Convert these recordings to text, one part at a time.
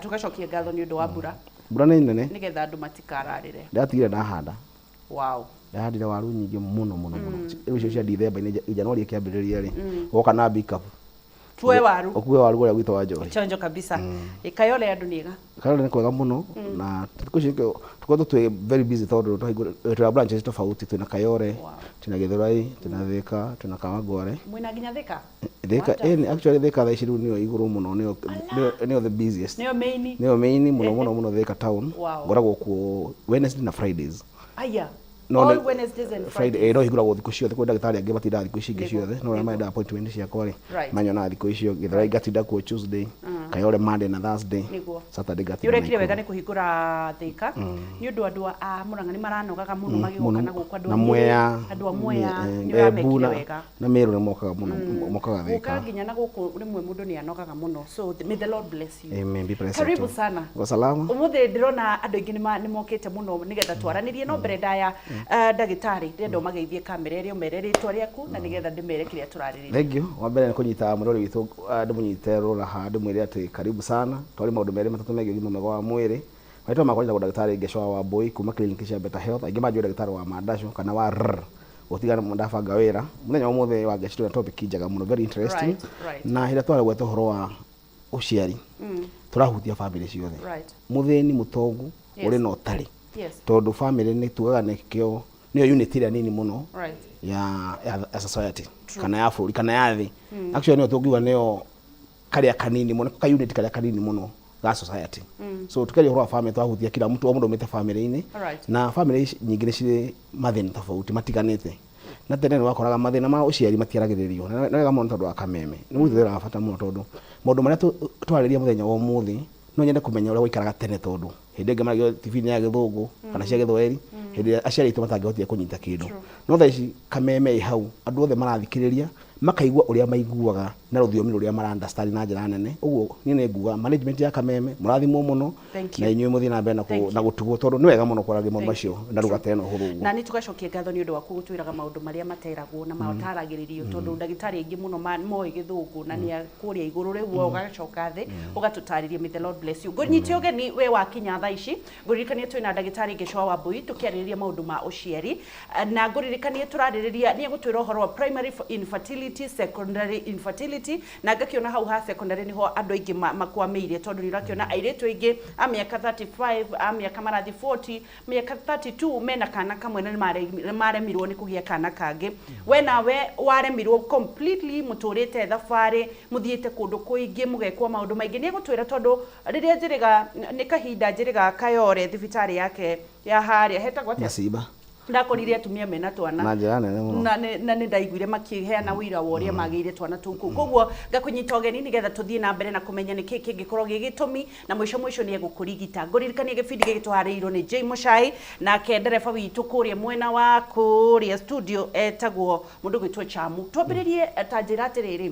tugacokia ngatho ni undu wa mbura nĩ nene nigetha andu matikararire ndatigire ndahanda wow ndahandire waru nyingĩ mũno rĩu icio cia December January kĩambĩrĩria rĩ woka na backup tuwe waru okuwe waru ũrĩa gwitũ wa Njori chonjo kabisa Kayole andu niga Kayole nĩ kwega mũno na tuko twe very busy tondũ twa branches tofauti twina Kayole twina Githurai twina Thika twina Kawangware mwina nginya Thika actually Thika thaa ici rĩu nĩyo igũrũ mũno nĩyo the busiest nĩyo main mũno Thika town ngoragwo kuo Wednesday na Fridays aya all Wednesdays and Fridays no higuragwo thikũ ciothe kwenda ndagĩtarĩ angĩ matinda thikũ ici ingĩ ciothe no maenda appointment ciakwa rĩ manyona thikũ icio Githurai ngatinda kuo Tuesday Kayole Monday na Thursday Saturday gatinda yurekire wega nĩ kũhingũra Thika nĩ ũndũ andũ a Murang'a nĩ maranogaga mũno magĩũka na gũkũ andũ a Mwea nĩ ũramekire wega na Meru nĩ mokaga mũno mokaga Thika gũka nginya na gũkũ rĩmwe mũndũ nĩ anogaga mũno so may the Lord bless you amen be blessed karibu sana salama umuthi ndirona andũ aingĩ nĩ mokĩte mũno nĩgetha twaranĩrie no mbere ndaya ndagĩtarĩ ndĩrenda ũmageithie kamera ĩrĩa ũmere rĩtwa rĩaku na nĩgetha ndĩmere kĩrĩa tũrarĩrĩria thank you wa mbere nĩ kũnyita mũrori witũ ndĩmũnyite rora ha ndĩmwĩre atĩ karibu sana twarĩ maũndũ merĩ matatũ megiĩ ũgima mwega wa mwĩrĩ maitwa makwa nĩtagwo ndagĩtarĩ Ngeshwa wa Boy kuma clinic cia Better Health aingĩ manjũĩ ndagĩtarĩ wa Mandasho kana wa gũtigana ndabanga wĩra mũthenya wa mũthĩ wa Ngeshwa na topic njega mũno very interesting na hĩndĩ twaragweta ũhoro wa ũciari tũrahutia family ciothe mũthĩni mũtongu ũrĩ na ũtarĩ tondũ family nĩ tugaga nĩkĩo nĩyo unit ĩrĩa nini mũno ya society kana ya bũrũri kana ya thĩ actually nĩyo tũngiuga nĩyo karĩa kanini mũno ka unit karĩa kanini mũno ga society so tukaria ũhoro wa family twahutia kila mtu o mũndũ umĩte family-inĩ na family nyingĩ nĩ cirĩ mathĩna tofauti matiganĩte na tene nĩ wakoraga mathĩna ma ũciari matiaragĩrĩrio na wega mũno tondũ wa Kameme nĩ gwĩthĩra wa bata mũno tondũ maũndũ marĩa twarĩria mũthenya wa ũmũthĩ no nyende kũmenya ũrĩa gũikaraga tene tondũ hĩndĩ ĩngĩ maragio TV-inĩ ya Gĩthũngũ kana cia Gĩthweri hĩndĩ aciari aitũ matangĩhotire kũnyita kĩndũ no thaa ici Kameme ĩ hau andũ othe marathikĩrĩria makaigua ũrĩa maiguaga na rũthiomi rũrĩa mara-understand na njĩra nene ũguo niĩ nĩ nguga management ya Kameme mũrathimwo mũno na inyuĩ mũthiĩ na mbere na gũtugwo tondũ nĩ wega mũno kwaragia maũndũ macio na rugata ĩno hũthũ ũguo na nĩ tũgacokia ngatho nĩ ũndũ wa gũtwĩraga maũndũ marĩa materagwo na mataragĩrĩrio tondũ ndagĩtarĩ aingĩ mũno moĩ Gĩthũngũ na nĩ kũrĩa igũrũ rĩu ũgacoka thĩ ũgatũtarĩria may the Lord bless you ngũnyite ũgeni we wakinya thaa ici ngũririkanie twĩna ndagĩtarĩ Ngeshwa wa Boy tũkĩarĩrĩria maũndũ ma ũciari na ngũririkanie tũrarĩrĩria nĩ egũtwĩra ũhoro wa primary infertility secondary infertility na ngakiona hau ha secondary niho andũ aingĩ makwamĩire tondũ nĩ ũrakiona airĩtu aingĩ a mĩaka 35 a mĩaka marathi 40 mĩaka 32 mena kana kamwe na maremirwo nĩ kũgĩa kana kangĩ we nawe waremirwo completely mũtũrĩte thabarĩ mũthiĩte kũndũ kũingĩ mũgekwo maũndũ maingĩ nĩ egũtwĩra tondũ rĩrĩa njĩrĩga nĩ kahinda njĩrĩga Kayole thibitarĩ yake ya harĩa hetagwo atĩa ndakorire atumia mena twana na njĩra nene mũno na nĩ ndaiguire makĩheana wĩra wa ũrĩa magĩire twana tũu kũu koguo ngakũnyita ũgeni nĩgetha tũthiĩ na mbere na kũmenya nĩkĩ kĩngĩkorwo gĩgĩtũmi na mũico nĩ egũkũrigita ngũririkania gĩbindi gĩkĩ tũharĩirwo nĩ Jay Muchai nake ndereba witũ kũrĩa mwena wa kũrĩa studio etagwo mũndũ gwĩtwo Chamu twambĩrĩrie ta njĩra atĩrĩrĩ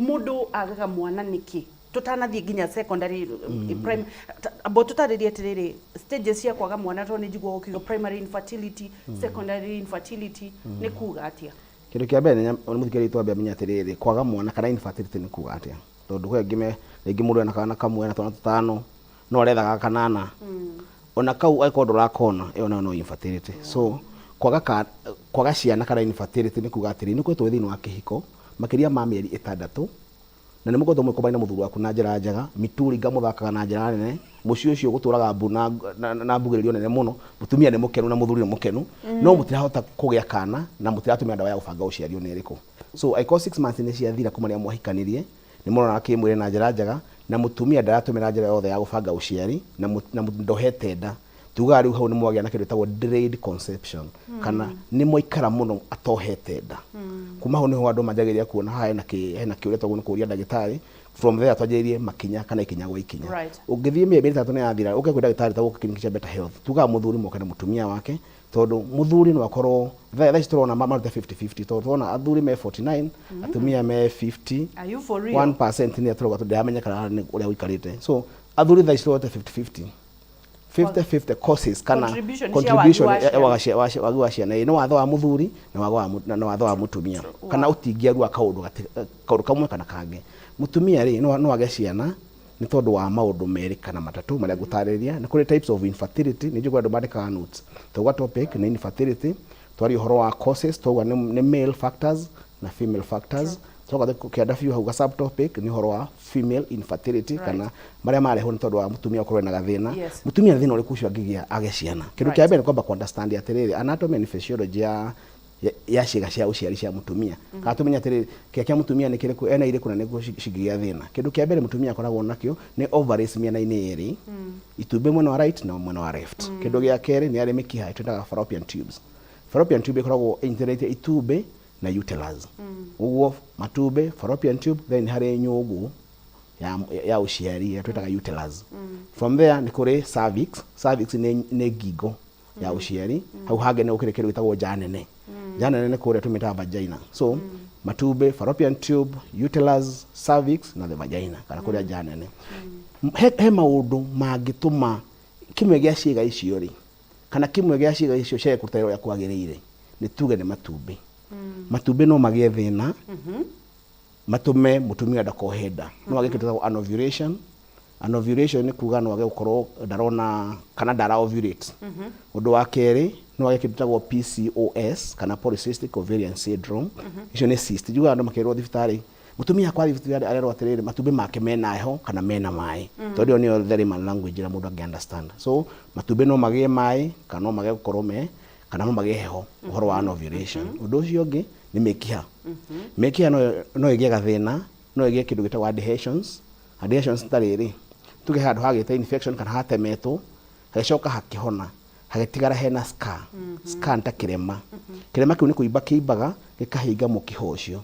mũndũ agaga mwana nĩkĩ tutanathie nginya secondary prime abo tutarĩrie atĩrĩrĩ stages cia kwaga mwana to nĩ njiguo gũkiuga primary infertility secondary infertility nĩ kuga atĩa kĩndũ kĩa mbere nĩ mũthikĩrĩria twambia menya atĩrĩrĩ kwaga mwana kana infertility nĩ kuga atĩa tondũ kwĩ rĩngĩ mũndũ ena kana kamwe na twana tũtano no arethaga kanana ona kau akorwo ndũrakona ĩyo nayo no infertility so kwaga ciana kana infertility nĩ kuga atĩrĩrĩ nĩ kwĩtwo thĩinĩ wa kĩhiko makĩria ma mĩeri 6 na nĩ mũgothwo mwĩkũmbaina mũthuri waku na njĩra njega mituri ngamuthakaga na njĩra nene mũciĩ ũcio gũtũraga mbu na mbugĩrĩrio nene mũno mũtumia nĩ mũkenu na mũthuri nĩ mũkenu no mũtirahota kũgĩa kana na mũtiratumia ndawa ya gũbanga ũciari nĩ ĩrĩkũ so I call 6 months nĩ ciathira kuma rĩa mwahikanirie nĩ mũrona kĩmwĩrĩ na njĩra njega na mũtumia ndaratũmĩra njĩra yothe ya gũbanga ũciari na ndohete nda tuga rĩu hau nĩ mwagĩa na kĩndũ gĩtagwo delayed conception kana nĩ mwaikara mũno atohete nda kuma hau nĩho andũ manjagĩrĩria kuona hena kĩũria twaguo nĩ kũria ndagĩtarĩ from there twanjĩrĩrie makinya kana ikinya gwa ikinya ũngĩthiĩ mĩeri 3 nĩ yathira ũke kwĩ ndagĩtarĩ tagwo clinic cia Better Health tuga mũthuri moka na mũtumia wake tondũ mũthuri no akorwo thaa ici tũrona maruta 50-50 tondũ tũrona athuri me 49 atumia me 50 1% nĩ atũrauga tondũ ndĩramenya kana ũrĩa ũikarĩte so athuri thaa ici tũrona 50-50 50-50 causes kana contribution wa ciana no watho wa mũthuri na watho wa mũtumia kana ũtingiarua kaũndũ kamwe kana kangĩ mũtumia rĩ no age ciana ni tondu wa maundu meri kana matatu maria ngutariria. Ni kuri types of infertility ni njugwa andu mandikaga notes. Tugwa topic ni infertility, twari uhoro wa causes, tugwa ni male factors na female factors. Tugwa kianda fiu hauga subtopic ni uhoro wa female infertility kana maria mareho ni tondu wa mutumia ukorwo na gathina. Mutumia thina uri kucio agigia ageciana. Kindu kia mbere kwamba understand atiriri anatomy and physiology ya ciĩga cia ũciari cia mutumia. Ka tumenya atĩrĩ kĩa mutumia nĩ kĩrĩkũ ena irĩkũ na nĩguo cingĩgĩa thĩna. Kĩndũ kĩa mbere mutumia akoragwo nakĩo nĩ ovaries mĩena-inĩ ĩrĩ, itumbĩ mwena wa right na mwena wa left. Kĩndũ gĩa kerĩ nĩ arĩ mĩkiha twĩtaga fallopian tubes. Fallopian tube ikoragwo ĩnyitĩrĩte itumbĩ na uterus. Ũguo matumbĩ, fallopian tube, then harĩ nyũngũ ya ũciari twĩtaga uterus. From there nĩ kũrĩ cervix. Cervix nĩ ngingo ya ũciari. Hau hangĩ nĩ gũkĩrĩ kĩndũ gĩtagwo nja nene. Nja nene nĩ kũrĩa tũmĩtaga vagina. So matumbĩ, fallopian tube, uterus, cervix na the vagina kana kũrĩa nja nene. He maũndũ mangĩtũma kimwe gĩa ciĩga icio rĩ kana kimwe gĩa ciĩga icio ciage kũruta wĩra ũrĩa kwagĩrĩire, nĩ tuge nĩ matumbĩ. Matumbĩ no magĩe thĩna, matume mutumia ndakohe nda. No age kĩndũ gĩtagwo anovulation. Anovulation ni kuga no age gukorwo ndarona kana ndara ovulate. Undu wa keri no age kĩndũ gĩtagwo PCOS kana polycystic ovarian syndrome. Icio ni cyst. Juga andu makerwo thibitari mutumia kwa thibitari arerwo atiriri matumbĩ make mena heho kana mena mai. Tondu ni the layman language ira mundu angi understand. So matumbĩ no magĩe mai kana no mage gukorwo me kana no magĩe heho uhoro wa anovulation. Undu ucio ungi ni mĩkiha. Mĩkiha no ĩgĩe gathĩna, no ĩgĩe kĩndũ gĩtagwo adhesions. Adhesions tarĩrĩ tuge handu hagĩte infection kana hatemetwo hagacoka hakihona hagetigara hena scar. Scar nta kirema. Kirema kiu ni kuimba kiimbaga gikahinga mukiho ucio.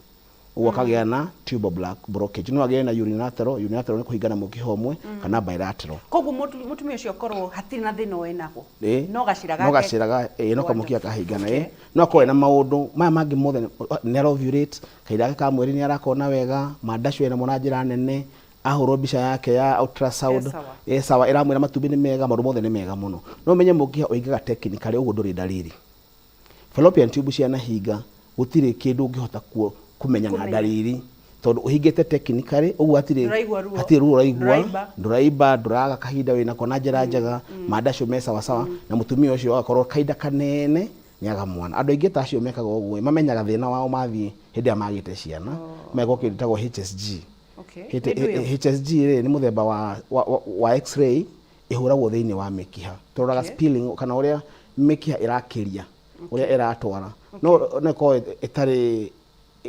Uguo kagĩa na tubal blockage. No agĩe na unilateral. Unilateral ni kuhingana mukiho umwe kana bilateral. Koguo mutumia ucio korwo hatirĩ na thĩna o enako. No gaciraga no kamukia kahingana no akorwo na maũndũ maya mangĩ mothe nĩ arovulate kahinda ka mweri nĩ arakona wega mandacũ ena mona njĩra nene ahoro mbica yake ya ultrasound sawa iramwira matumbĩ nĩ mega maũndũ mothe nĩ mega mũno. No menye mũkiha ũingaga technically ũguo ndũrĩ dalili. Fallopian tube ciana hinga gũtirĩ kĩndũ ũngĩhota kumenya na dalili tondu uhingite technically ũguo hatirĩ ruo raigua ndũraimba ndũraga kahinda wĩna kona njĩra njega mandacũ me sawa sawa na mutumia ũcio agakorwo kahinda kanene nĩ agamwana. Andũ aingĩ ta acio mekaga ũguo mamenyaga thĩna wao mathiĩ hĩndĩ ya magĩte ciana meko kĩndĩtagwo HSG. HSG ni muthemba wa x-ray ihuragwo thiini wa mikiha. Tũroraga spilling kana ũrĩa mikiha irakĩria ũrĩa iratwara. No ko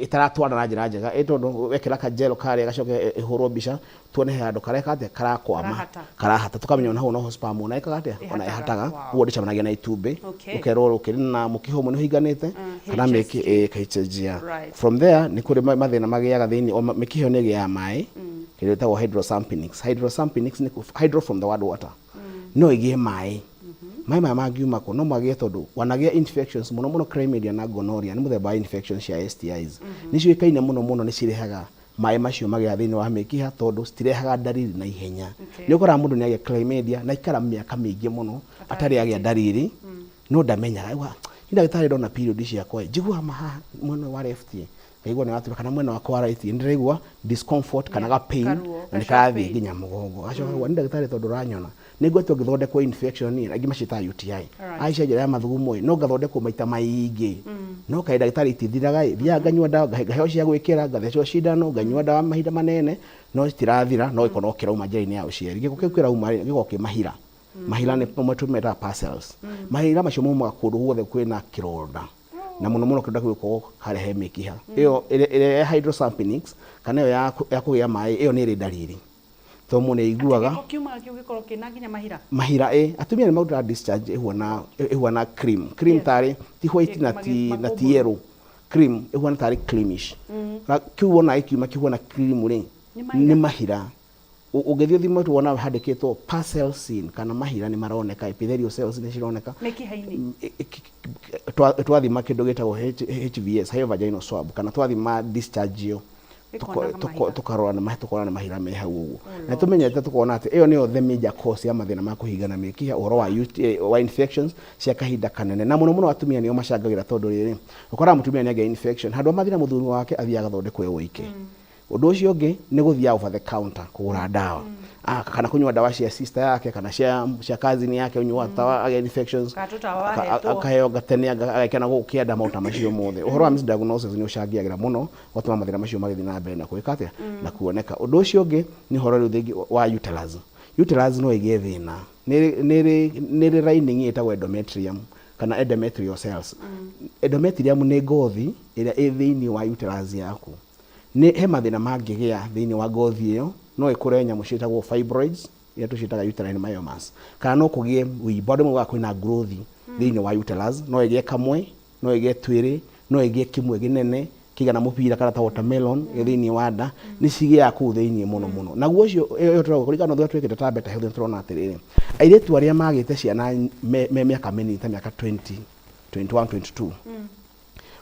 itaratwara na njĩra njega tondu wekĩra ka gel karĩa gacoke ihurwo mbica tuone handũ kareka atĩa karakwama karahata tukamenya na hau no sperm na ikaga atĩa ona ihataga ũguo ndicamanagia na itumbĩ ũkerwo ũkĩrĩ na mũkiha ũmwe nĩ ũhinganĩte kana mĩki HSG. From there ni kũrĩ mathĩna magĩaga thĩinĩ mĩkiha nĩ ĩgĩaga maĩ kĩrĩa gĩtagwo hydrosalpinx. Hydrosalpinx ni hydro from the word water. No ĩgĩe maĩ maĩ maya mangiuma ko no magĩe tondu wanagĩa infections mũno chlamydia na gonorrhea ni muthemba wa infections cia STIs. Nicio ikaine mũno ni cirehaga maĩ macio magĩa thĩinĩ wa mĩkiha tondu citirehaga dalili na ihenya. Ni ũkoraga mũndũ nĩ agĩa chlamydia na ikara mĩaka mĩingĩ mũno atarĩ agĩa dalili no ndamenyaga ni ndagĩtarĩ ndona period ciakwa njigua maha mwena wa left kaigua nĩ watu kana mwena wa kwa right ndĩraigua discomfort kana ga pain na nĩkarathiĩ nginya mũgongo. Acoka ni ndagĩtarĩ tondu ranyona nĩguo tũngĩthondekwo infection ni angĩ macita UTI aicia njĩra ya mathugumo no gathondekwo maita maingĩ no kaĩ ndagĩtarĩ itithiraga thia nganyua ndawa ngaheo cia gwĩkĩra ngathecwo cindano nganyua ndawa mahinda manene no citirathira no ikono kĩrauma njĩra-inĩ ya ũciari. Gĩko kĩu kĩrauma gĩgoka kĩmahira mahira nĩ mwetumeta parcels. Mahira macio maumaga kũndũ guothe kwĩna kĩronda na mũno kĩronda gĩgũkorwo harehe mĩkiha ĩyo ĩrĩa hydrosalpinx kana ĩyo ya kũgĩa maĩ ĩyo nĩ ĩrĩ dalili to mũne iguaga kiuma gĩkorwo kĩna nginya mahira atumia nĩ maudaga discharge ĩhuana cream tarĩ ti white na ti yellow cream ĩhuana tarĩ creamish na kiu ona ikiuma kihuana cream rĩ nĩ mahira. Ũngĩthio thimo tuona handĩkĩtwo parcel scene kana mahira nĩ maroneka epithelial cells nĩ cironeka mĩkiha-inĩ twathima kĩndũ gĩtagwo HVS high vaginal swab kana twathima discharge ĩyo tukarora na mahira me hau ũguo na tũmenyete tukona atĩ ĩyo nĩyo the major cause ya mathĩna ma kũhingana mĩkiha ũhoro wa infections cia kahinda kanene na mũno atumia nĩo macangagĩra tondu rĩrĩ ũkoraga mutumia nĩ agĩa infection handũ amathira mũthuri wake athiĩ agathondekwo we wike Undu ucio ungi ni guthia over the counter kugura dawa. Kana kunywa dawa cia sister yake kana cia cousin yake unywa tawa infections. Akaheo gatene agakena gukienda mauta macio mothe. Uhoro wa misdiagnosis ni ucangiagira muno gutuma mathina macio magithi na mbere na kuika atia na kuoneka. Undu ucio ungi ni horo riu thingi wa uterus. Uterus no igie thina. Niri lining itagwo endometrium kana endometrial cells. Endometrium ni ngothi ira i thiini wa uterus yaku. Ni he mathina mangigia thiini wa ngothi iyo no ikure nyamu ciitagwo fibroids ya tucitaga uterine myomas kana no kugie body mwa kwina growth thiini wa uterus no igie kamwe no igie twiri no igie kimwe ginene kigana mupira kana ta watermelon thiini wa nda ni cigia ku thiini muno naguo ucio iyo turago kurigana thwa twikite ta beta health turona atiriri airetu aria magite ciana me miaka minini ta miaka 20 21 22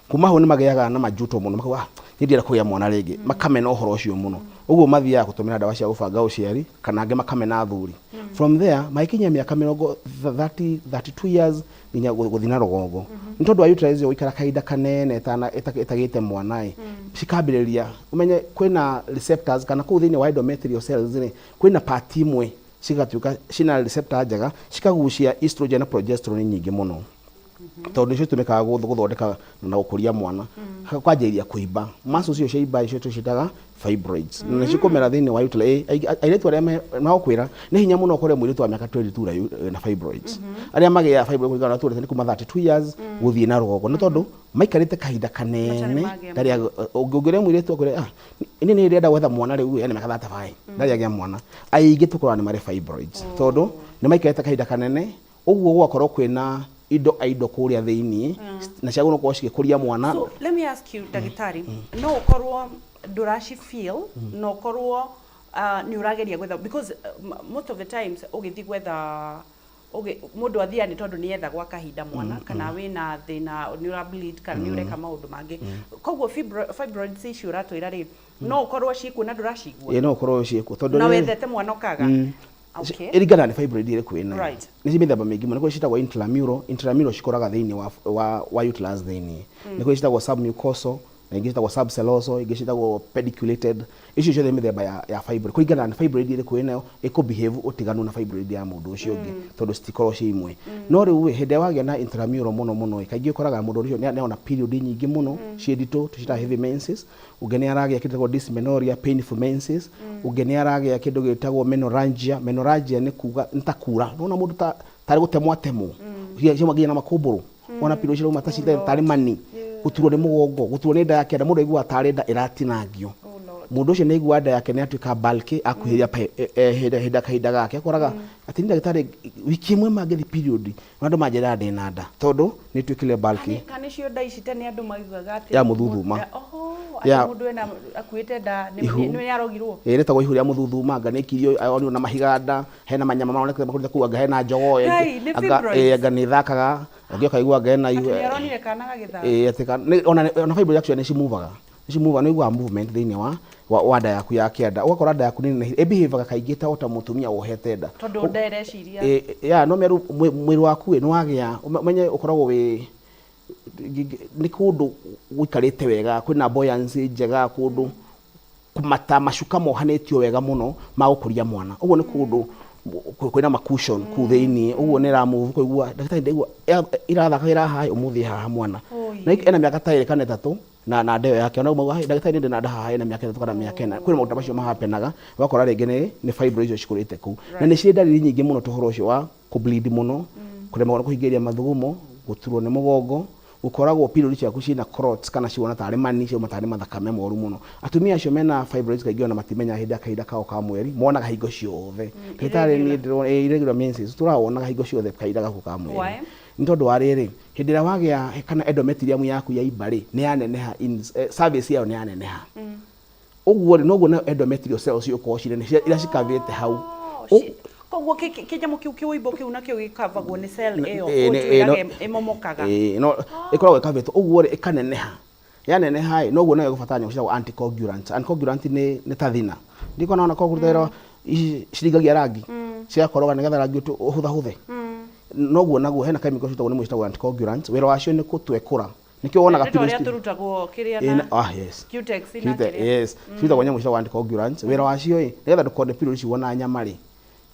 kuma ho ni magiaga na majuto muno makwa nindira kuya mwana ringi makamena uhoro ucio muno uguo mathia gutumira dawa cia gubanga uciari kana ange makamena athuri from there maikinya miaka 32 years ninya guthina rugongo ntondu wa uterus yo ikara kaida kanene etagite mwana cikambiriria umenye kwina receptors kana ku thini wa endometrial cells ni kwina part imwe cigatuka cina receptor njega cikagucia estrogen na progesterone nyingi muno tondu icio tumikaga guthondeka na gukuria mwana kwanjiria kuimba maso cio ciimba icio tucitaga fibroids na cikomera thini wa uterus airetu aria maokwira ni hinya muno kore mwiritu wa miaka 22 na fibroids aria magia fibroids kugana tu ni kuma 32 years guthie na rugogo ni tondu maikarite kahinda kanene daria ungire mwiritu akore ini ni irenda gwetha mwana riu yani miaka 35 daria agia mwana aingi tukura ni mari fibroids tondu ni maikarite kahinda kanene uguo gwakorwo kwina indo kuria thiini na ciago no kwashi kuria mwana. So let me ask you dagitari no ukorwo ndurashi feel no ukorwo ni urageria gwetha because most of the times ugithi gwetha mundu athia ni tondu ni etha gwa kahinda mwana kana wina thina ni ura bleed kana ni ureka maundu mangi koguo fibroids issue ratwira ri no ukorwo ciku na nduracigua no ukorwo ciku tondu na wethete mwana ukaga. Okay. Irigana ni fibroid ile kwina. Right. Ni mithemba mingi muno kwishitagwo intramural cikoraga thiini wa uterus thiini. Ni kwishitagwo submucosal na ingĩ citagwo subcallosal ingĩ citagwo pediculated icio ciothe mithemba ya fibroid kuringana na fibroid ile kwina behave utiganu na fibroid ya mundu ucio ungi tondu citikorwo ci imwe no riu hinde wagia na intramural muno kaingĩ ukoraga mundu ucio ni ona period nyingi muno ciedito tucita heavy menses ugeni aragia kitagwo dysmenorrhea painful menses ugeni aragia kindu gitagwo menorrhagia ni kuga ntakura nona mundu tari gutemwa ciamagia na makumburu ona period cio matacite tari mani guturwo ni mugongo guturwo ni nda yake nda mundu aigua tari nda iratinangio mundu ucio ni aigua nda yake ni atuika bulky akuhiria hinda gake akoraga ati ni ndagitari wiki imwe magithi period andu manjira ndi na nda tondu ni tuikile bulky kana cio nda ici tene andu maiguaga ati ya muthuthuma ya mundu ena akuite nda ni yarogirwo retagwo ihu ria muthuthuma anga ni kirio oni na mahiganda hena manyama maroneka makuruta kuanga hena njogo anga ni thakaga ogioka igua ngena ihu yaronire kana gagitha atika ona fibroid actually ni cimuva no igua movement thiini wa nda yaku ya kianda ugakora nda yaku ni behave kaingĩ ta mutumia wohete nda tondu ndereciria no meru mwiri waku ni wagia umenye ukoragwo wi ni kundu guikarite wega kwina buoyancy njega kundu kumata macuka mohanetio wega muno ma gukuria mwana uguo ni kundu kwina makushon ku thiini uguo ni ra move kuigua ndagitari ndeigua irathakagira haha umuthi haha mwana na ena miaka ta 2 kana 3 na ndeo yake ona umauga ndagitari ndi na nda haha ena miaka 3 kana miaka 4 kwina maundu macio mahapenaga wakora ringi ni fibroids icio cikurite ku na ni ciendari nyingi muno tuhoro ucio wa ku bleed muno kurema kuhingiria mathugumo guturwo ni mugongo ukoragwo period ciaku cina clots kana ciona tari mani cio matari mathakame moru muno atumia acio mena fibroids kaingĩ ona matimenya kahinda kao ka mweri monaga hingo ciothe kitari ni irregular menses turawonaga hingo ciothe kahinda gaku ka mweri ni tondu wa riri hindi ria wagia kana endometrium yaku ya ibari ni yaneneha service yao ni yaneneha uguo noguo na endometrial cells cio cirene ira cikavite hau koguo kinyamo kiu kiuimbo kiu nakio gikavagwo ni cell iyo kutuirage imomokaga no ikoragwo ikavite uguo ikaneneha yaneneha noguo nayo gufatanya cia anticoagulant ni ta Thina ndiko naona ko kurutera ciringagia rangi cia koroga nigetha rangi uhutha noguo naguo hena chemical citagwo ni mwicitagwo anticoagulant wira wacio ni gutwekura nikio wonaga period turutagwo kiria na yes cutex na kiria yes tuita kwanya mushira wa anticoagulants wira wacio nigetha ndukonde period ci wona nyama ri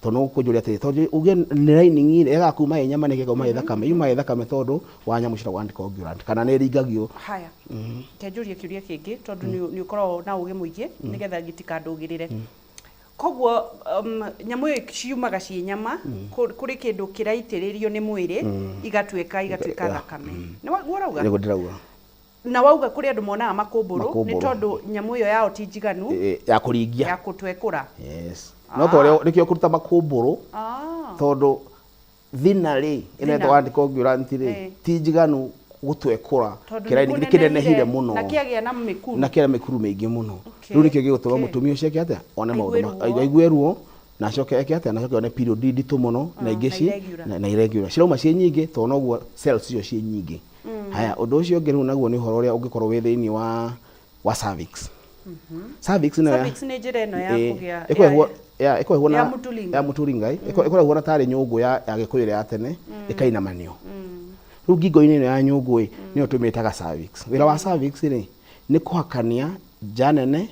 tono kujuria te tondu uge ni lining ile egakuma nyama ni kegoma ithakame yuma ithakame tondu wa nyama mushira wa anticoagulant kana ni ringagio haya kenjuria kiuria kingi tondu ni ukorwo na uge muingi nigetha gitikandugirire koguo nyamu ciumaga ci nyama kuri kindu kiraitiririo ni mwiri igatuika thakame ni waguo rauga ni ndirauga na wauga kuri andu monaga makumburu ni tondu nyamu iyo yao ti njiganu ya kuringia ya gutwekura yes no to nikio kuruta makumburu tondu Thina ri ine to anticoagulant ri ti njiganu gutwekura kiraini ni kinenehire muno na kiagia na mikuru na kira mikuru mingi muno riu nikio gigutuma mutumia ucio ake atia one maundu aigueruo na acoke eke atia na acoke one period nditu muno na ingi na irregular cirauma cie nyingi to noguo cells cio cie nyingi haya undu ucio ungi riu naguo ni horo uria ungikorwo wi thiini wa cervix cervix ni njira ino ya kugia iko na ya mutulinga iko huona tari nyungu ya gikuyu ya tene ikainamanio riu ngingo-ini ino ya nyungu ni utumitaga cervix wira wa cervix ri ni kuhakania janene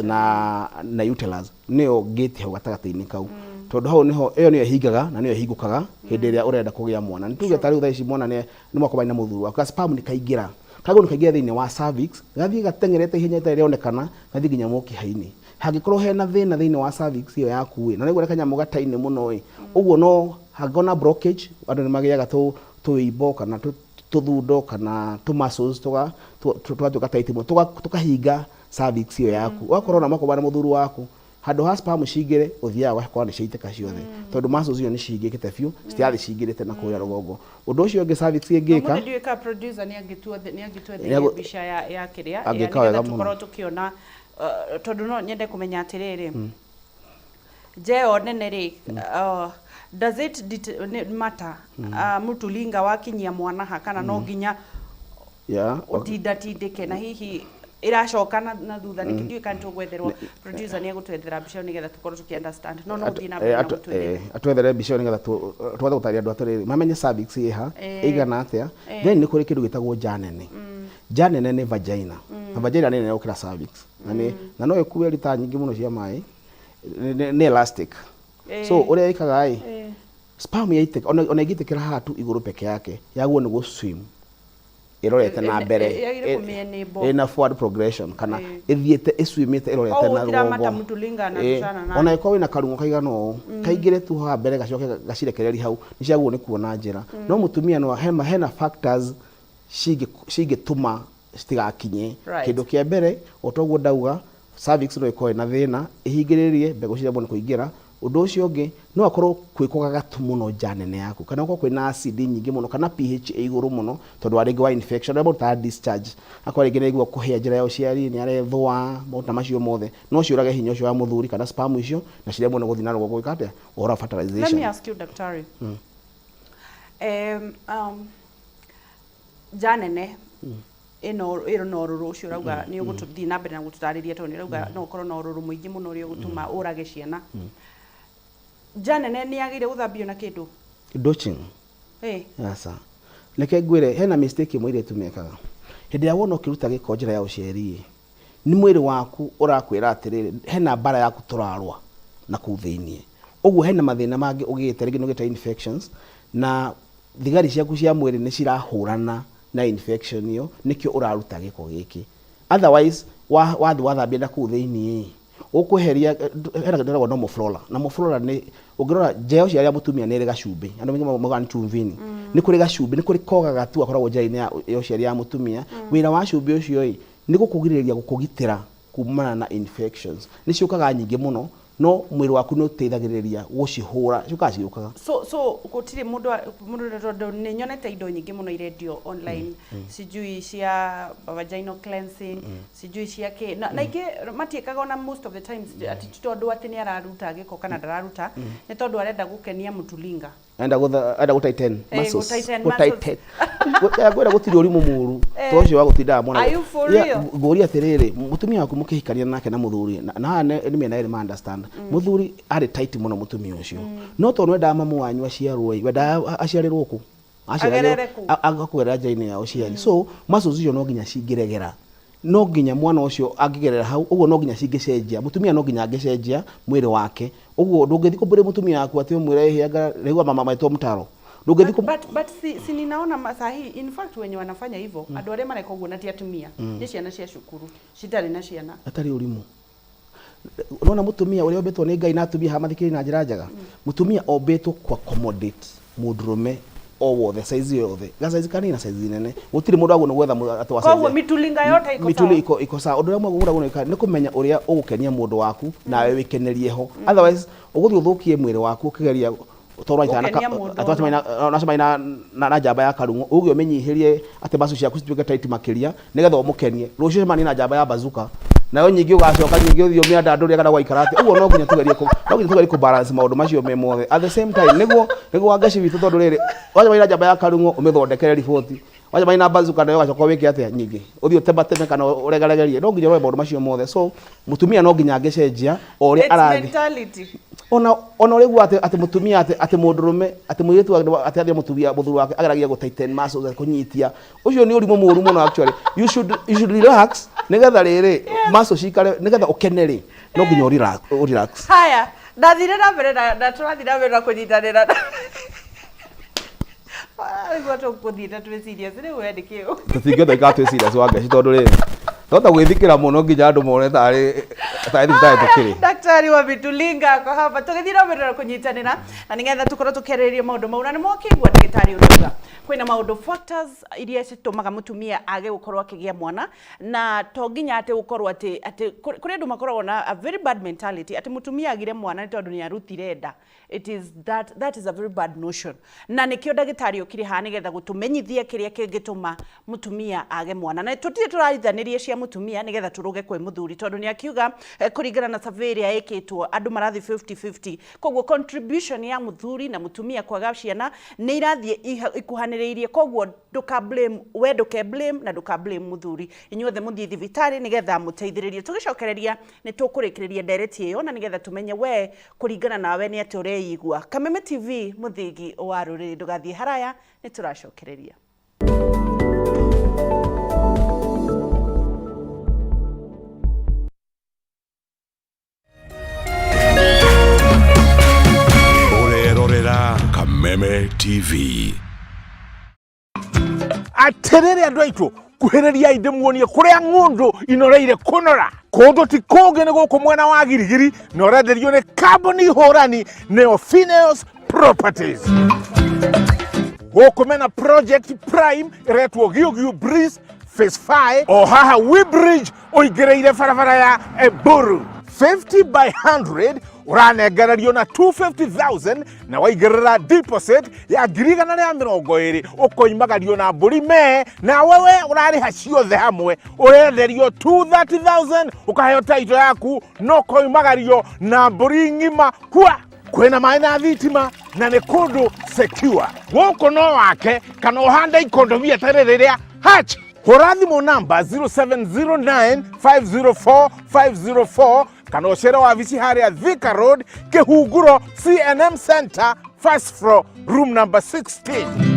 na uterus niyo gate hau gatagati-ini kau tondu hau niho iyo niyo hingaga na niyo hingukaga hindi iria urenda kugia mwana ni tuge tari uthaici mwana ni mwako na muthuru waku sperm ni kaingira kaguo ni kaingira thiini wa cervix gathii gatengerete ihenya ita rionekana gathii nginya mukiha-ini hangikorwo hena thina thiini wa cervix iyo yaku na niguo kanyamu gataini muno uguo no hangona blockage andu ni magiaga tuibo kana tuthundo kana muscles tugatuka tight muno tukahinga cervix iyo yaku wakorwo na mwako na muthuru waku handu ha sperm cingire uthiaga gwakorwo ni ciaiteka ciothe tondu muscles iyo ni cingikite biu citiathi cingirite na kuria rugongo undu ucio ungi cervix ingika ndio ka producer ni angitwethe bicha ya kiria ya tukorwo tukiona tondu no nyende kumenya atiriri jeo nene ri does it matter mutulinga wakinyia mwana ha kana no nginya utindike na hihi iracoka na thutha ni kindu ikantu gwetherwo producer ni agutwethera bicha nigetha tukorwo tuki understand no thina na mutwethere atwethere bicha nigetha twathe gutaria andu atiriri mamenye cervix iha igana atia then ni kuri kindu gitagwo janene janene ni vagina na vagina ni ukira cervix na no ikuwe rita nyingi muno cia mai ni elastic so uria ikaga sperm yaiteka ona igitekera hatu iguru peke yake yaguo ni go swim irorete na mbere ina forward progression kana ithiete iswimite irorete na rugongo ona iko wina karungo kaigano kaigire tu ha mbere gacoke gacirekereri hau ni ciaguo ni kuona njira no mutumia no hena factors cigituma citigakinye kindu kia mbere otoguo ndauga cervix no iko na thina ihingiririe mbegu cia mbone kuingira undu ucio ungi no akorwo kwikoga gatu muno janene yaku kana uko kwina acid nyingi muno kana pH iguru muno tondu aringi wa infection about ta discharge akwa ringi niguo kuhia njira ya uciari ni arethwa mota macio mothe no ciurage hinya ucio wa muthuri kana sperm icio na ciria muno guthina rugo gwikate ora fertilization. Let me ask you daktari janene ino no ruru ucio rauga ni ugututhi na mbere na gututariria tondu rauga no ukorwo no ruru muingi muno uri ugutuma urage ciana janene ni agire uthambio na kindu dotching yasa leke ngwire hena mistake mwire tumekaga hindi ya wona ukiruta giko njira ya uciari ni mwiri waku urakwira atiriri hena bara yaku turarwa na kuthinie uguo hena mathina mangi ugite ringi no gita infections na thigari ciaku cia mwiri ni cirahurana na infection iyo nikio uraruta giko giki otherwise wathambia na kuthinie ukweheria hera ndagwa no moflora na moflora ni ungirora jeo cia mutumia ni gacumbi andu mingi magani chumvini ni kuri gacumbi ni kuri koga gatu akoragwo njira-ini ya uciari ya mutumia wira wa cumbi ucio ni gukugiriria gukugitira kumana na infections ni ciukaga nyingi muno no mwiri waku no teithagiriria gucihura ciukaga ciukaga so gutiri mundu tondu ni nyonete indo nyingi muno irendio online sijui cia vaginal cleansing sijui cia ke na ingi matiekaga ona most of the times ati tondu ati ni araruta giko kana ndararuta ni tondu arenda gukenia mutulinga enda gutighten muscles gwira gutiri urimu muru tocio wa gutinda mwana nguria atiriri mutumia waku mukihikania nake na muthuri na ni mena iri ma understand muthuri ari tight muno mutumia ucio no tondu enda mamu wanyu aciarwo wenda aciarirwo ku agakwera njaine ya uciari so muscles icio no nginya cingiregera no nginya mwana ucio angigerera hau uguo no nginya cingicenjia mutumia no nginya angicenjia mwiri wake uguo ndungithi kumbure mutumia aku ati mwire hianga regwa mama maitwo mtaro ndungithi but si ninaona masahi in fact wenye wanafanya hivyo andu aria mareka uguo na ti atumia ni ciana cia cukuru citari na ciana atari urimu unaona mutumia uria obetwo ni Ngai na atumia hamathikiri na njira njega mutumia obetwo kwa accommodate mudrume o wothe size yothe size kanina size nene gutiri mundu agu no gwetha atwa size kwa mitulinga yote iko sawa iko sawa undu ramwe gura ni kumenya uria ugukenia mundu waku nawe wikenerie ho otherwise uguthi uthukie mwiri waku ukigeria torwa itana atwatuma na njamba ya karungu ugio umenyihirie ati basu ciaku cituike tight makiria nigetha umukenie rucio mani na njamba ya bazuka nayo nyingi ugacoka nyingi uthio mianda nduri kana gwaikarate uguo no nginya tugerie ku balance maundu macio me mothe at the same time niguo angaci witu tondu riri waje maina njamba ya karungu umithondekere report waje maina bazuka nayo ugacoka wike atia nyingi uthio tembateme kana uregaregerie no nginya maundu macio mothe so mutumia no nginya angecenjia oria arathi ona regu ati mutumia ati mundurume ati muiritu ati athia mutumia muthuru wake ageragia go tighten muscles kunyitia ucio ni urimu muru muno actually you should relax nigetha riri muscles cikare nigetha ukeneri no nginya relax haya ndathire na mbere na turathire na mbere na kunyitanira alikuwa tukuthira tu serious ni wewe ndikio tutingetha ikatwe serious wangaci tondu riri tota gwithikira muno nginya andu mone tari tukiri daktari wa vitulinga kwa hapa tugithira mbere na kunyitanira na nigetha tukorwo tukereria maundu mauna ni mokigwa daktari uruga kwina maundu factors iria citumaga mutumia age gukorwo akigia mwana na to nginya ati gukorwo ati kuri andu makoragwo na a very bad mentality ati mutumia agire mwana ni tondu ni arutire nda it is that is a very bad notion na nikio daktari ukiri ha nigetha gutumenyithia kiria kingituma mutumia age mwana na tutire turaithanirie cia mutumia nigetha turuge kwe muthuri tondu ni akiuga kuringana na survey iria ikitwo andu marathi 50-50 koguo contribution ya muthuri na mutumia kwaga ciana ni irathie ikuhaniriirie koguo nduka blame we nduke blame na nduka blame muthuri inyuothe muthii thibitari nigetha muteithiririe tugicokereria ni tukurikiria direct iyo na nigetha tumenye we kuringana nawe ni ati ureigua Kameme TV muthigi wa ruriri ndugathie haraya ni turacokereria Kameme TV. Aterere andu aitu kuhereria inde muonie kuria ngundu inoreire kunora kundu ti kungi ni guku mwena wa girigiri norenderio ni kambuni hurani neo Phineos Properties guku mena project prime iretwo Giugiu Breeze phase 5 o haha Webridge oigereire barabara ya Eburu 50 by 100 uranengererio na 250,000 na waigerera deposit ya girigana ya 20 ukoimagario na mburi me na wewe urariha ciothe hamwe urenderio 230,000 ukaheo title yaku no koimagario na mburi ngima kwa kwena mai na thitima na ni kundu secure guko no wake kana uhande ikondo bia tereriria hatch Horathimo namba 0709504504 kana ucera wa visi haria Thika Road Kihunguro CNM Center first floor room number 16.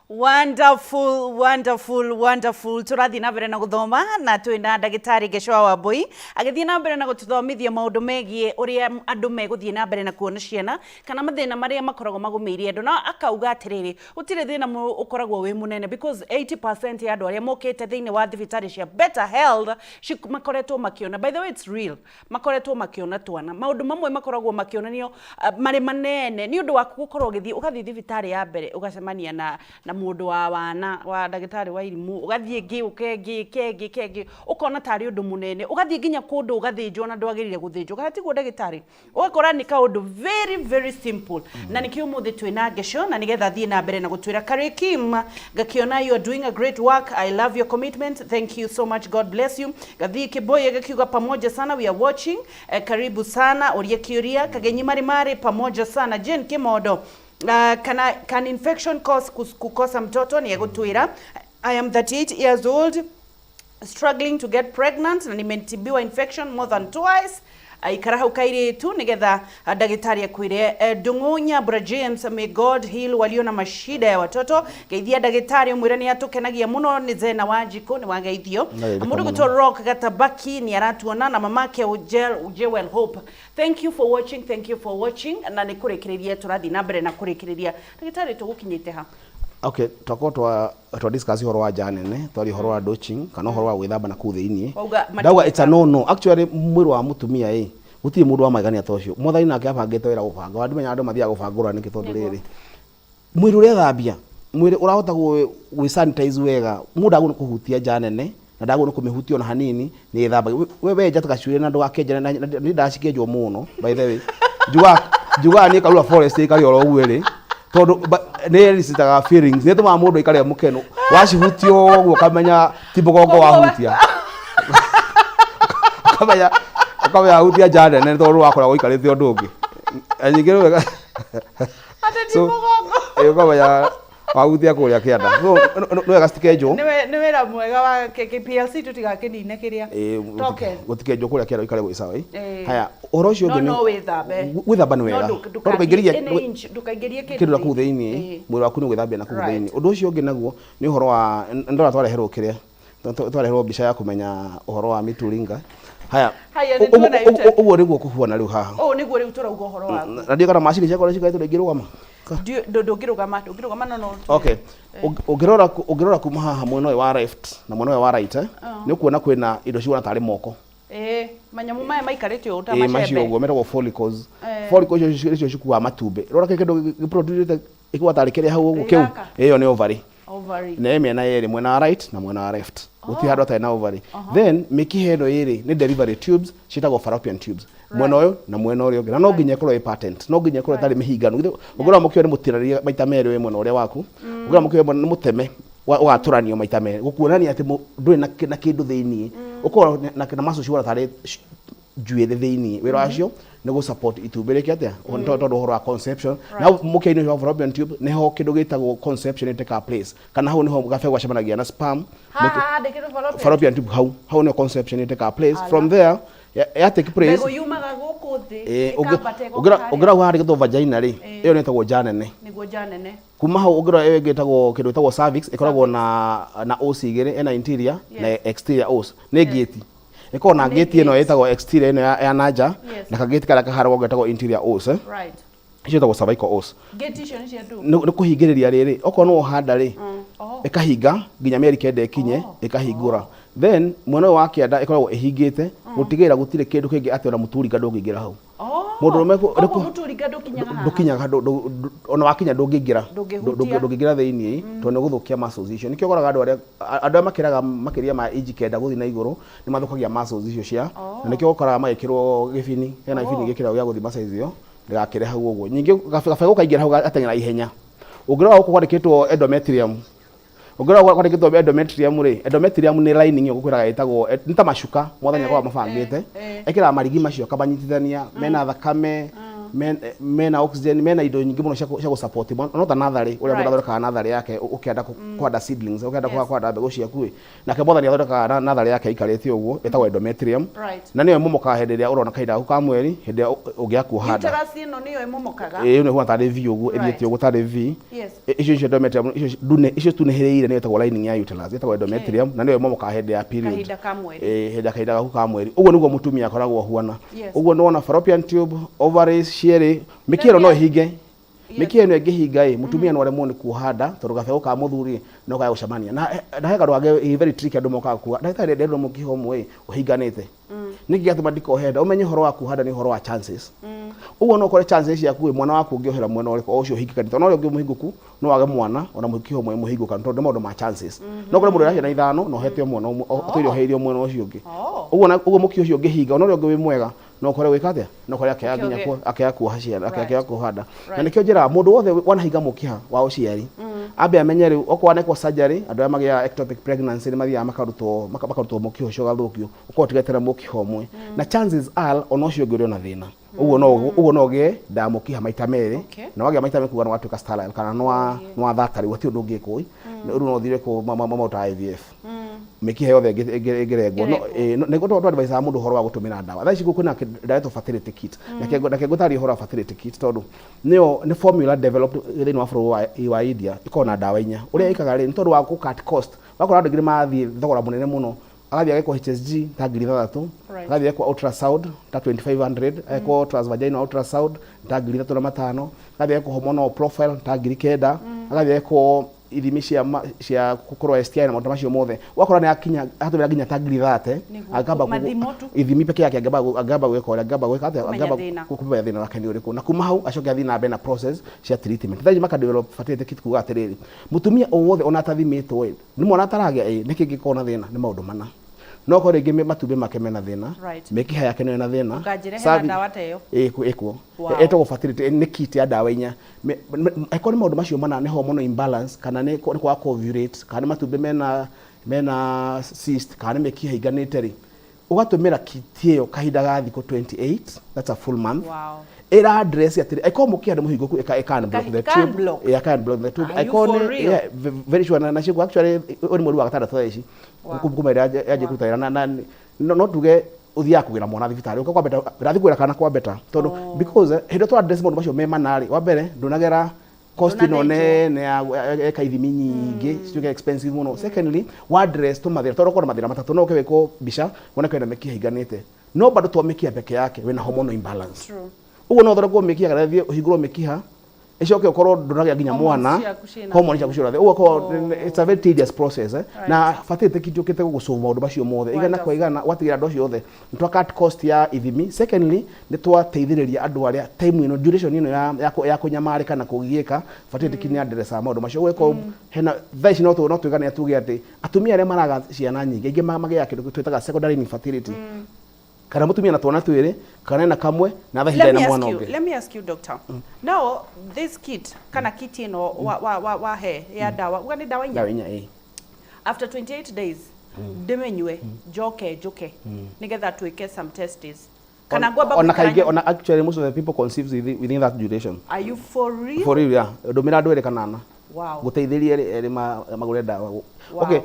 Wonderful, wonderful, wonderful. Turathi na mbere na guthoma na twina ndagitari Geshwa Wambui agithii na mbere na gututhomithia maundu megie uria andu meguthii na mbere na kuona ciana kana mathina maria makoragwo magumiire andu na akauga atiriri utire thina ukoragwo wi munene because 80% ya andu aria mokite thiini wa thibitari cia better health makoretwo makiona. By the way, it's real. Makoretwo makiona twana maundu mamwe makoragwo makionanio mari manene ni undu wa gukorwo ugathii thibitari ya mbere ugacemania na mundu wa wana wa ndagitari wa irimu ugathie ngi ukengi ukona tari undu munene ugathie nginya kundu ugathinjwo na ndwagirire guthinjwo kana tiguo ndagitari ugakora ni kaundu very very simple na nikio umuthi twina Gesho na nigetha thie na mbere na gutwira Karikim gakiona you are doing a great work. I love your commitment, thank you so much, God bless you. Gathie Kiboye gakiuga pamoja sana, we are watching. Karibu sana Orie Kiuria kagenyi mari pamoja sana. Jen Kimodo can infection cause kukosa mtoto? Ni egutwira I am 38 years old struggling to get pregnant na nimetibiwa infection more than twice. Ikara hau kairitu nigetha ndagitari akwire Dungunya Bra James, may God heal walio na mashida ya watoto. Geithia ndagitari umwire ni atukenagia muno ni Zena Wanjiko ni wageithio mundu gutoroka gatabaki ni aratuona na mamake Ujewel Hope. Thank you for watching, thank you for watching na nikurekereria turathi na mbere na kurekereria ndagitari tugukinyite ha. Okay, twako twa discuss horo wa janene, twari horo wa dodging kana horo wa gwithamba na kuthini. Dawa it's a no. Actually mwiri wa mutumia gutiri mundu wa magania tocio. Mwathani nake abangite wira gubanga. Wandu menya andu mathia gubangura niki tondu riri. Mwiri uria thambia, mwiri urahota gwi sanitize wega. Mundu agu kuhutia janene na ndagu kumihutio na hanini ni thamba. We jatu gacuire na ndugakenjana ni ndacikejwo muno by the way. Juga ni kalua forest ikari oro gwiri. Tondu ne sitaga feelings ne tuma mundu ikare mukeno wacihutio guo kamenya tibogongo wahutia kamenya hutia jana ne tondu wakora guikarite undu ungi anyigero wega so kamenya wahutia kuria kianda so no wega stikejo ni wera mwega wa KPLC tutigakinine kiria token gutikejo kuria kianda ikare gwi sawa haya oro cio ngi no withamba ni wega ndukaingirie kindu na kutheini mwiri waku ni gwithambia na kutheini undu ucio ngi naguo ni uhoro wa ndora twareherwo kiria twareherwo mbica ya kumenya uhoro wa mituringa haya uguo niguo kuhuana riu haha niguo riu turauga uhoro waku na ndio kana macini ciakora cikaitwo ngirugama ndungirugama no okay ugirora kuma haha mwena wa left na mwena wa right ni ukuona kwina indo ciona tari moko manyamu maya maikarite uta mashebe macio uguo metagwo follicles icio cikuwa matumbe rora kindu giproduce ikuwa tari kiri hau uguo kiu iyo ni ovary na miena yeri mwena wa right na mwena wa left uti handu atari na ovary then mikihe ino yeri ni delivery tubes citagwo fallopian tubes mwena uyu na mwena uria ungi na no nginya ikorwo patent no nginya ikorwo tari mihinganu ugura mukio ni mutiraria maita meri we mwena uria waku ugura mukio ni muteme wa turanio maita meri gukuonania ati ndui na kindu thiini ukorwo na maso ciora tari juire thiini wira acio ni go support itumbe riki atia tondu horo wa conception na mukio-ini wa fallopian tube niho kindu gitagwo conception iteka place kana hau niho gafe gwacemanagia na sperm fallopian tube hau ni conception iteka place from there ya take place bego yumaga guku thi ugira wari githo vagina ri iyo ni tagwo janene niguo janene kuma hau ugira ewe gitagwo kindu gitagwo cervix ikoragwo na os igiri ena interior na exterior os ni gate iko na gate ino itagwo exterior ino ya naja na kagate kara kaharagwo gitagwo interior os right icio tagwo cervical os gate icio ni cia tu ni kuhingiriria riri okorwo no handa ri ikahinga nginya mieri kenda ikinye ikahingura then mwena wa kianda ikoragwo ihingite gutigira gutire kindu kingi ati ona muturinga ndungigira hau mundu muturinga ndukinyaga ona wakinya ndungigira thiini tondu guthukia muscles icio nikio goraga andu makiraga makiria ma age kenda guthi na iguru ni mathukagia muscles icio cia na nikio goraga magikirwo gibini hena gibini gikirwo gya guthi massize iyo ndigakire hau uguo nyingi gafe gukaingira hau atengera ihenya ugirwa guko kwandikitwo endometrium ugirwa kwandikitwo endometrium ri endometrium ni lining yogukwiraga itagwo nita mashuka mwathanya kwa mabangite ekira marigi macio kabanyitithania mena thakame mena oxygen mena indo nyingi muno cia gu support no ta natharĩ uria mundu athondekaga natharĩ yake ukienda kwanda seedlings ukienda kwanda mbegu ciaku na kebothani athondekaga natharĩ yake ikarĩte ũguo etagwo endometrium na niyo ĩmomokaga hĩndĩ ĩrĩa ũrona kahinda ka mweri hĩndĩ ĩrĩa ũngĩa kuhanda uterus ĩno niyo ĩmomokaga nĩ huana tarĩ V ũguo ĩthiĩte ũguo tarĩ V icio endometrium icio tunĩhĩrĩire nĩ etagwo lining ya uterus etagwo endometrium na niyo ĩmomokaga hĩndĩ ya period kahinda ka mweri kahinda gaku ka mweri ũguo nĩguo mũtumia akoragwo huana ũguo nĩwona fallopian tube ovaries cierĩ mĩkiha no ĩhinge mĩkiha ĩno ĩngĩhinga mũtumia no aremwo nĩ kuhanda tondũ gabegũ ka mũthuri no gaya gũcemania na he andũ angĩ very tricky andũ mokaga kuga ndagĩtarĩ ndĩrenda mũkiha ũmwe ũhinganĩte nĩkĩ gĩatũma ndikohenda ũmenye ũhoro wa kuhanda nĩ ũhoro wa chances ũguo no ũkore chances ciaku mwana waku ũngĩohera mwena ũrĩkũ o ũcio ũhingikanĩte no ũrĩa ũngĩ mũhingũku no wage mwana ona mũkiha ũmwe mũhingũka tondũ nĩ maũndũ ma chances no ũkore mũndũ arahĩa na ithano no ũhete mwana ũtũire ũheirio mwena ũcio ũngĩ ũguo mũkiha ũcio ũngĩhinga ona ũrĩa ũngĩ wĩ mwega no ũkore wĩka atĩa no ũkore akĩaga kuoha ciana akĩaga kuhanda na nĩkĩo njĩraga mũndũ wothe wanahinga mũkiha wa ũciari ambe amenye rĩu okorwo anekwo surgery andũ arĩa magĩaga ectopic pregnancy nĩ mathiaga makarutwo mũkiha ũcio gathũkio ũkorwo tigetera mũkiha ũmwe na chances are ona ũcio ũngĩ ũrĩ na thĩna ũguo no ũgĩe nda mũkiha maita merĩ na wagĩa maita merĩ kuga no watuĩka sterile kana no wathaka rĩu gũtirĩ ũndũ ũngĩkwo rĩu no ũthire kũ maũndũ IVF mĩkiha yothe ĩngĩrengwo nĩguo twadvice mũndũ ũhoro wa gũtũmĩra ndawa thaa ici kwĩna diet of fertility kit na ngũtarĩ ũhoro wa fertility kit tondũ nĩ formula developed thĩinĩ wa bũrũri wa India ĩkoragwo na ndawa inya ũrĩa ĩkaga rĩ nĩ tondũ wa gũ cut cost wakora andũ aingĩ mathiĩ thogora mũnene mũno agathiĩ agekwo HSG ta 3,000 agathiĩ agekwo ultrasound ta 2,500 agekwo transvaginal ultrasound ta 3,500 agathiĩ agekwo hormonal profile ta 9,000 agathiĩ agekwo ithimi cia gũkorwo STI na maũndũ macio mothe wakora nĩ akinya atũmĩra nginya ta 3,000 agamba ithimi peke yake angamba gwĩka ũrĩa angamba gwĩka atĩa angamba kũmenya thĩna wake nĩ ũrĩkũ na kuma hau acoke athiĩ na mbere na process cia treatment thaa ici makadevelop fertility kit kuga atĩrĩrĩ mũtumia o wothe ona atathimĩtwo nĩ mwana ataragĩa nĩkĩ gĩkorwo na thĩna nĩ maũndũ mana no ko rĩngĩ matumbĩ make mena thĩna mĩkiha yake nĩ na thĩna ĩkuo etagwo fertility nĩ kit ya ndawa inya ĩkorwo nĩ maũndũ macio mana nĩ hormonal imbalance kana nĩ kwaga ovulate kana nĩ matumbĩ mena cyst kana nĩ mĩkiha ĩinganĩte rĩ ũgatũmĩra kit ĩyo kahinda ga thikũ 28 that's a full month ĩra address atĩrĩ ĩkorwo mũkiha nĩ mũhingũku ĩkan block the tube ĩkan block the tube ĩkorwo very sure na ciĩko actually ũrĩ mweri wa gatandatũ thaa ici kuma ĩrĩa yanjĩ kũruta wĩra na no tuge ũthiaga kũgĩra mwana thibitarĩ ũkakwambeta ũrathiĩ kwĩra kana kwambeta tondũ because hĩndĩ twa address maũndũ macio me manarĩ wa mbere ndũnagera cost no nene ya ithimi nyingĩ cituĩke expensive mũno secondly wa address tũmathĩra tondũ ũkorwo mathĩra matatũ no ũke wĩkwo mbica woneke wĩna mĩkiha ĩinganĩte no bado twa mĩkiha peke yake wĩna hormonal imbalance ũguo no ũthondekwo mĩkiha kana thiĩ ũhingũrwo mĩkiha icoke ukorwo ndũragĩa nginya mwana hormone ciaku ciothe ũguo it's a very tedious process na fertility kit ũkĩte gũgũsolve maũndũ macio mothe igana kwa igana watigĩra andũ acio othe nĩ twa cut cost ya ithimi secondly nĩ twateithĩrĩria andũ arĩa time ĩno duration ĩno ya kũnyamarĩka na kũgiĩka fertility kit nĩ addressa maũndũ macio gwĩko hena thaa ici no twĩgane tuge atĩ atumia arĩa maraga ciana nyingĩ aingĩ magĩaga kĩndũ twĩtaga secondary infertility kana mutumia na twana twĩrĩ kana na kamwe na thahinda na mwana ũngĩ. Let me ask you doctor. Now this kit kana kit ino wa he ya dawa uga ni dawa inya after 28 days demenywe joke nigetha tuike some tests kana gwamba ona kaige ona actually most of the people conceive within that duration. Are you for real? For real, yeah. Ndũmĩra andũ erĩ kanana. Wow. Guteithĩria erĩ magũre ndawa. Okay,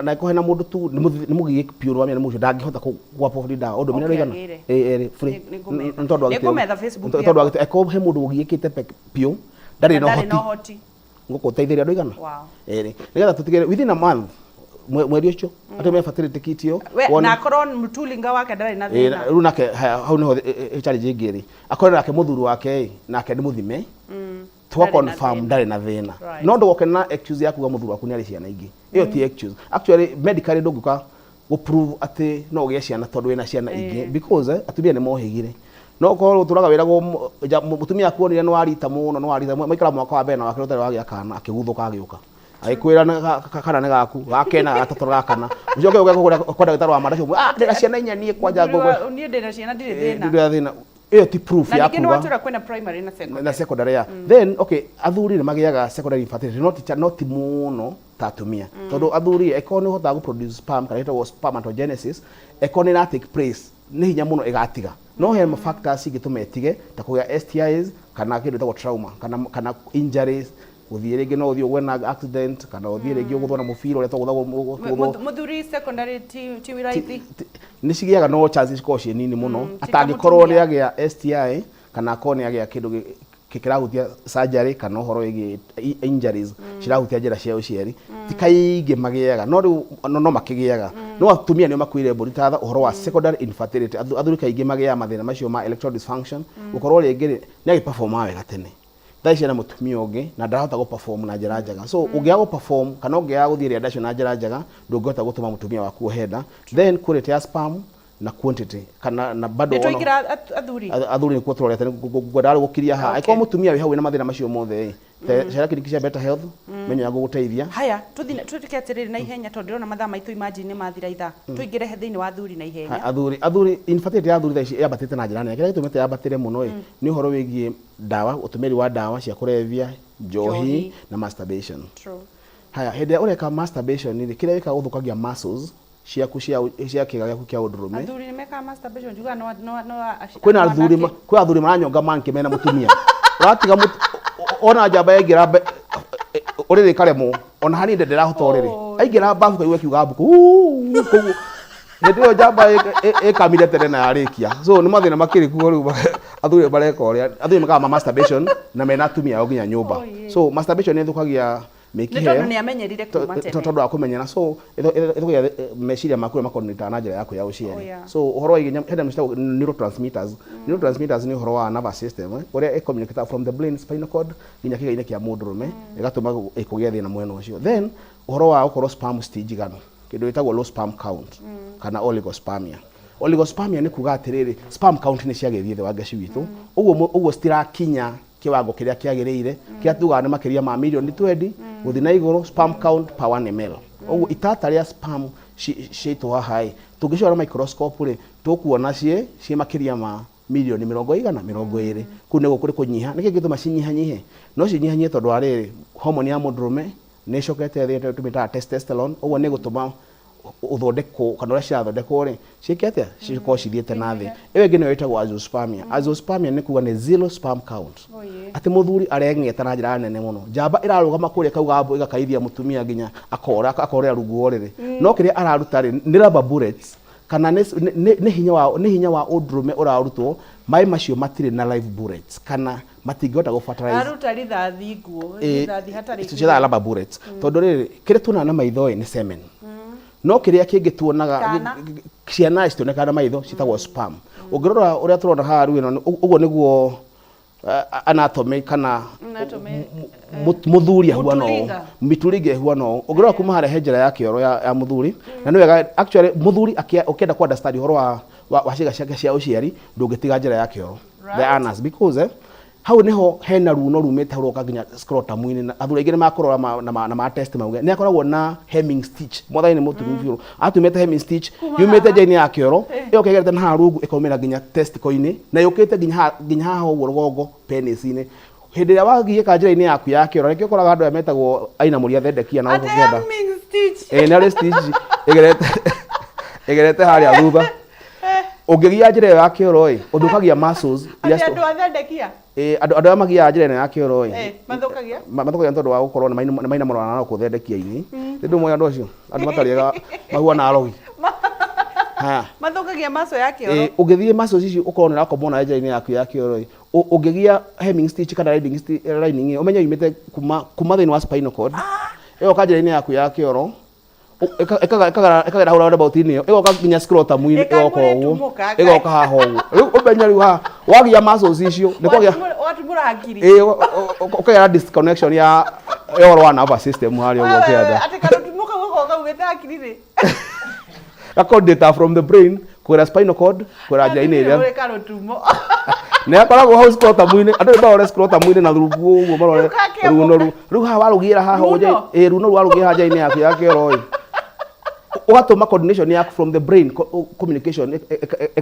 na iko hena mũndũ tu nĩ mũgĩe pure wa mĩena mũcio ndangĩhota gwapa ndawa. Ũndũ mĩna rĩgana. Erĩ free. Ntondũ wa gĩtĩ. Eko he mũndũ ũgĩkĩte pure ndarĩ no hoti. Ngũkũteithĩria andũ igana. Wow. Erĩ. Nĩgetha tutigere within a month mweri ũcio atumia fertility kit yo na akorwo mũtulinga wake ndarĩ na thĩna rĩu nake hau niho challenge ingĩrĩ akorwo nake mũthuri wake nake nĩ mũthime twa confirm ndarĩ na thĩna no ndũgoke na excuse ya kuga mũthuri waku nĩ arĩ ciana ingĩ ĩyo ti excuse actually medically ndũngĩka prove atĩ no ũgĩe ciana tondũ wĩna ciana ingĩ because atumia nĩ mohĩgire no korwo tũraga wĩragwo mũtumia akuonire nĩ warita mũno maikara mwaka wa mbere na wake ũtarĩ wagĩa kana akĩguthũka agĩũka aikwĩra kana nĩ gaku gakena gatatũ gakana ucoke ũgekũgũra kwa ndagĩtarĩ wa madacio ndĩra ciana inya niĩ kwanja ngũgwe niĩ ndĩra ciana ndirĩ thĩna ĩyo ti proof ya kuga na ningĩ kwĩna primary na secondary ya then okay athuri nĩ magĩaga secondary infertility not mũno ta atumia tondũ athuri eko nĩ hotaga gũ produce sperm kana ĩtagwo spermatogenesis eko nĩ na take place nĩ hinya mũno ĩgatiga no he factors ingituma etige ta kugia STIs kana kindu ta trauma kana injuries uthie rĩngĩ no uthie ũgwe na accident kana uthie rĩngĩ ũgũthwo na mũbira ũrĩa tũgũthagwo muthuri secondary ti raithi nĩ cigiaga no chances ko cie nini mũno atangĩkorwo nĩ agĩa STI kana akone agĩa kĩndũ kĩrahutia surgery kana ũhoro wĩgiĩ injuries cirahutia njĩra cia ũciari ti kaingĩ magĩaga no makĩgĩaga no atumia nĩo makuire mbũri ta ũhoro wa secondary infertility athuri kaingĩ magĩaga mathĩna macio ma erectile dysfunction gũkorwo rĩngĩ nĩ agĩperforma wega tene thaici na mutumia ũngĩ na ndarahota go perform na njĩra njega so ũngĩaga go perform kana ũngĩaga gũthiĩ rĩada cio na njĩra njega ndũngĩhota gũtũma mutumia waku ohenda then quality ya sperm na quantity kana na bado ona athuri nĩ kuotũrorete ngwenda gũkiria ha aiko mutumia wĩ hau na mathĩna macio mothe ciara kĩndũ cia better health menyaga gũgũteithia haya tũthiĩ atĩrĩrĩ na ihenya tondũ ndĩrona mathaa maitũ imagine mathira ithaa tũingĩre thĩinĩ wa athuri na ihenya athuri infertility ya athuri thaici yabatĩte na njĩra nene kĩrĩa gĩtũmĩte yabatĩre mũno nĩ ũhoro wĩgiĩ ndawa ũtũmĩri wa ndawa cia kũrebia njohi na masturbation haya hĩndĩ ĩrĩa ũreka masturbation nĩ kĩrĩa gĩkaga gũthũkagia muscles ciaku cia kĩga gĩaku kĩa ũndũrũme athuri nĩ mekaga masturbation juga no kwĩna athuri maranyonga manke mena mutumia uratiga ona njamba yaingĩra ũrĩrĩ karemwo ona hani ndĩrahota ũrĩrĩ aingĩra bafu kaigua kiuga mbuku hĩndĩ ĩyo njamba ĩkamire tene na yarĩkia so nĩ mathĩna makĩrĩ kuo rĩu athuri bareka ũrĩa athuri mekaga masturbation na mena atumia ao nginya nyũmba so masturbation nĩ ĩthũkagia tondũ nĩ amenyerire kuma tene tondũ wa kũmenyera so ĩthũkagia meciria maku makonita na njĩra yaku ya ũciari so ũhoro wa hena mĩcitagwo neurotransmitters nĩ ũhoro wa nervous system ũrĩa ĩcommunicate from the brain spinal cord nginya kĩga-inĩ kĩa mũndũrũme ĩgatũma ĩkũgĩa thĩna mwena ũcio then ũhoro wa gũkorwo sperm stigiganu kĩndũ gĩtagwo low sperm count kana oligospermia nĩ kuga atĩrĩrĩ sperm count nĩ ciagĩthiĩ thĩ wa ngaci witũ ũguo citirakinya kiwango kĩrĩa kĩagĩrĩire kĩa tugaga nĩ makĩria ma milioni 20 gũthiĩ na igũrũ sperm count per 1 ml ũguo itata rĩa sperm ciitũ haha tũngĩcora microscope rĩ tũkuona ciĩ makĩria ma milioni 120 kũu nĩguo kũrĩ kũnyiha nĩkĩ gĩtũma cinyihanyihe no cinyihanyie tondũ wa rĩrĩ hormone ya mũndũrũme nĩ ĩcokete thĩ tũmĩtaga testosterone ũguo nĩ gũtũma uthondekwo kana ũrĩa cirathondekwo rĩ ciĩkĩte cikorwo cithiĩte na thĩ ĩyo ĩngĩ nĩyo ĩtagwo azoospermia nĩ kuga nĩ zero sperm count atĩ mũthuri areng'eta na njĩra nene mũno njamba ĩrarũgama kũrĩa kauga mbo ĩgakaithia mũtumia nginya akorera rungu rĩrĩ no kĩrĩa araruta rĩ nĩ rubber bullets kana nĩ hinya wa ũndũrũme ũrarutwo maĩ macio matirĩ na live bullets kana matingĩhota gũbatara aruta rithathi nguo rithathi hatarĩ ciĩthaga rubber bullets tondũ rĩrĩ kĩrĩa tuonaga na maitho nĩ semen no kĩrĩa kĩngĩ tuonaga ciana citonekaga na maitho citagwo sperm ũngĩrora ũrĩa tũrona haha rĩu ĩno ũguo nĩguo anatomy kana mũthuri ahuana ũũ mĩtũrĩge ahuana ũũ ũngĩrora kuma harĩa he njĩra ya kĩoro ya mũthuri na nĩ wega actually mũthuri ũkĩenda ku understand ũhoro wa ciĩga ciake cia ũciari ndũngĩtiga njĩra ya kĩoro the anus because hau niho hena runo rumite haroka nginya scrotum-inĩ na athuri aingĩ nĩ makorora na ma test mauge nĩ akoragwo na hemming stitch mwathani nĩ mũtumia biũ atumĩte hemming stitch yumĩte njĩra-inĩ ya kĩoro ĩyo kĩgerete na haha rungu ĩkaumĩra nginya testicle-inĩ na yũkĩte nginya haha ũguo rũgongo penis-inĩ hĩndĩ ĩrĩa wagiĩka njĩra-inĩ yaku ya kĩoro nĩkĩo ũkoraga andũ aya metagwo aina mũria thendekia na ũkĩenda nĩ arĩ stitch ĩgerete harĩa thutha ũngĩgia njĩra ĩyo ya kĩoro ũthũkagia muscles andũ athendekia andũ arĩa magiaga njĩra ya kĩoro mathũkagia tondũ wa gũkorwo nĩ maina marwana na kũthendekia-inĩ ndĩ mwe andũ acio andũ matarĩega mahuana arogi mathũkagia maso ya kĩoro ũngĩthiĩ muscles ici ũkorwo nĩ ũrakomwo na njĩra-inĩ yaku ya kĩoro ũngĩgia hemming stitch kana lining ũmenye yumĩte kuma thĩinĩ wa spinal cord ĩyo ka njĩra-inĩ yaku ya kĩoro ĩkagera hau roundabout-inĩ ĩyo ĩgoka nginya scrotum-inĩ ĩgoka ũguo ĩgoka haha ũguo rĩu ũmenye rĩu haha wagia muscles icio watumũra hakiri ũkagera disconnection ya ũhoro wa nervous system harĩa ũguo ũkĩenda atĩ karũtumũka gũkorwo kaugĩte hakiri-rĩ gacoordinator from the brain kwĩra spinal cord kwĩra njĩra-inĩ ĩrĩa karũtumo nĩ akoragwo hau scrotum-inĩ andũ nĩ marore scrotum-inĩ na rungu ũguo marore runo rĩu haha warũgĩra haha runo rũ warũgĩra haha njĩra-inĩ yaku ya kĩoro ugatũma coordination yaku from the brain communication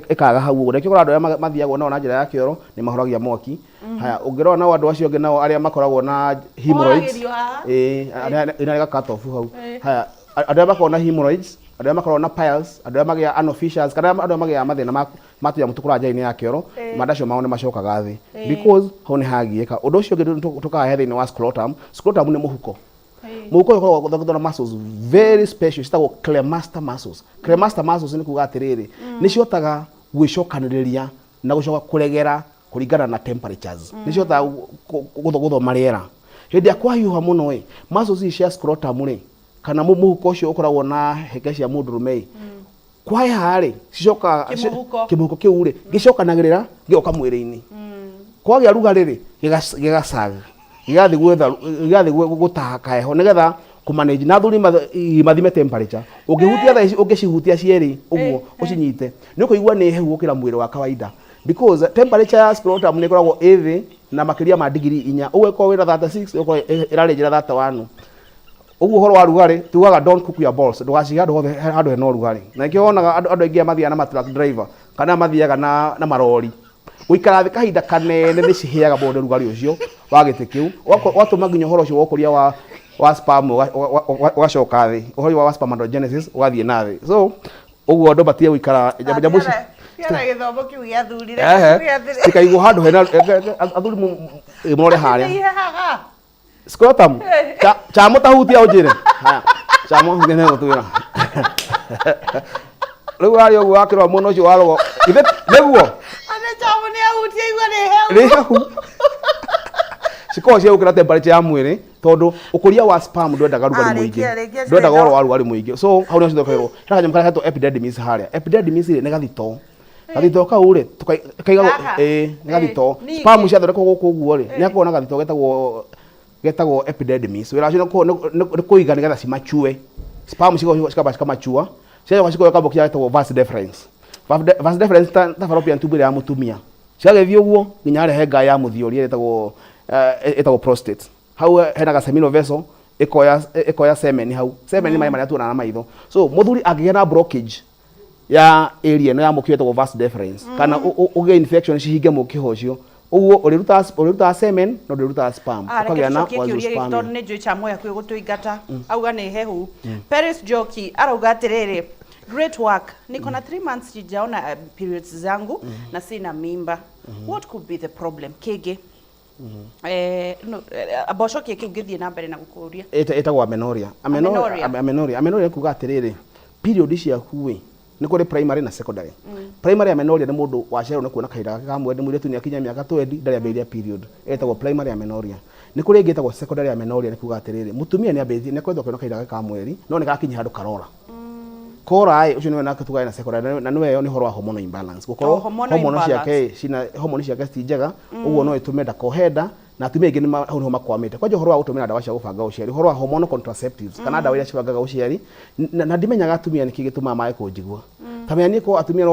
ĩkaga hau ũguo nĩkĩo andũ arĩa mathiagwo nao na njĩra ya kĩoro nĩ mahoragia mwaki haya ũngĩrora nao andũ acio angĩ nao arĩa makoragwo na hemorrhoids ĩna cut off hau haya andũ arĩa makoragwo na hemorrhoids andu makorwo na piles, andu magia anofficials, kana andu magia mathina matuya mutukura njaini ya kioro, mandacio mao ni macokaga thi because ho ni hagieka. Undu ucio tukaga thini wa scrotum. Scrotum ni muhuko. Muhuko ukoragwo guthodora muscles very special, citagwo clemaster muscles. Clemaster muscles ni kuga atiriri, ni ciotaga gwicokaniriria na gucoka kuregera kuringana na temperatures. Ni ciotaga guthoma riera. Hindi akwa hiuha muno muscles cia scrotum ri kana muhuko ucio ukoragwo na heke cia mundurume kwa hari cicoka kimuhuko kiu ri gicokanagirira gioka mwiri-ini kwagia rugarĩ rĩ gigacaga gigathi gutaha heho nigetha kumanage na thuri mathime temperature ungihutia tha ici ungicihutia cieri uguo ucinyite ni kuigua ni hehu gukira mwiri wa kawaida because temperature ya scrotum ni koragwo ithi na makiria ma degree 4 uweko wira 36 uko irarenjera 31 uguo horo wa rugari tugaga don't cook your balls ndugaciga handu hena rugari na ikio wonaga andu aingi mathia na truck driver kana mathiaga na marori uikara thika hinda kanene ni cihiaga bonde rugari ucio wa gite kiu watuma nginya horo ucio wokuria wa sperm ugacoka thi uhori wa spermatogenesis ugathie na thi so uguo ndo batie uikara jabu Yara githomo kiu gia thurire tikaigwo handu hena athuri murore haria scrotum cha mutahutia ujire haya cha mo ngene gutwira riu ari uguo akirwa muno ucio warogo ithe neguo ane cha mo ni ahutia igwa ni hehu siko cia ukira temperature ya mwiri tondu ukuria wa sperm ndwendaga rugari muingi ndwendaga oro wa rugari muingi so hau ni cithokero kanyam kara heto epididymis haria epididymis ni gathito gathito kau ri tukaiga ni gathito sperm cia thoreko guku guo ri ni akona gathito getagwo epididymis wira cio ni kuiga ni getha cimachue sperm cikaba machua cia ciko kambokia getagwo vas deferens ta fallopian tube ya mutumia ciagethio guo nginya rehe nga ya muthiori etagwo prostate hau hena ga seminal vessel ikoya semen hau semen ni mai maria tuona na maitho so muthuri angigea na blockage ya area no ya mukio etagwo vas deferens kana uge infection cihinge mukiho cio uguo uriruta semen no uriruta sperm ukagea na sperm tondu ni njui cha moya kwi gutuingata auga ni hehu Paris Joki arauga atiriri great work niko na 3 months sijaona periods zangu na sina mimba what could be the problem kege abosho kiu githie na mbere na gukuria etagwo amenorrhea kuga atiriri period ciaku wi ni kuri primary na secondary primary amenorrhea ni mundu wacerwo ni kuona kahinda ka mwedi mwiritu ni akinya miaka 20 ndari ambiria period etagwo primary amenorrhea ni kuri ngetagwo secondary amenorrhea ni kuga atiriri mutumia ni ambirie ni kwenda kuona kahinda ka mweri no ni gakinya handu karora kora ucio niwe nakatuga na secondary na niwe yo ni horo wa hormonal imbalance gukorwo hormonal ciake cina hormonal ciake citinjaga uguo no itume ndakohenda na atumia ingi ni hau niho makwamite kwaje horo wa gutumira dawa cia gubanga uciari horo wa hormonal contraceptives kana dawa iria cibangaga uciari na ndimenyaga atumia niki gituma mae kunjigua tamenya niko atumia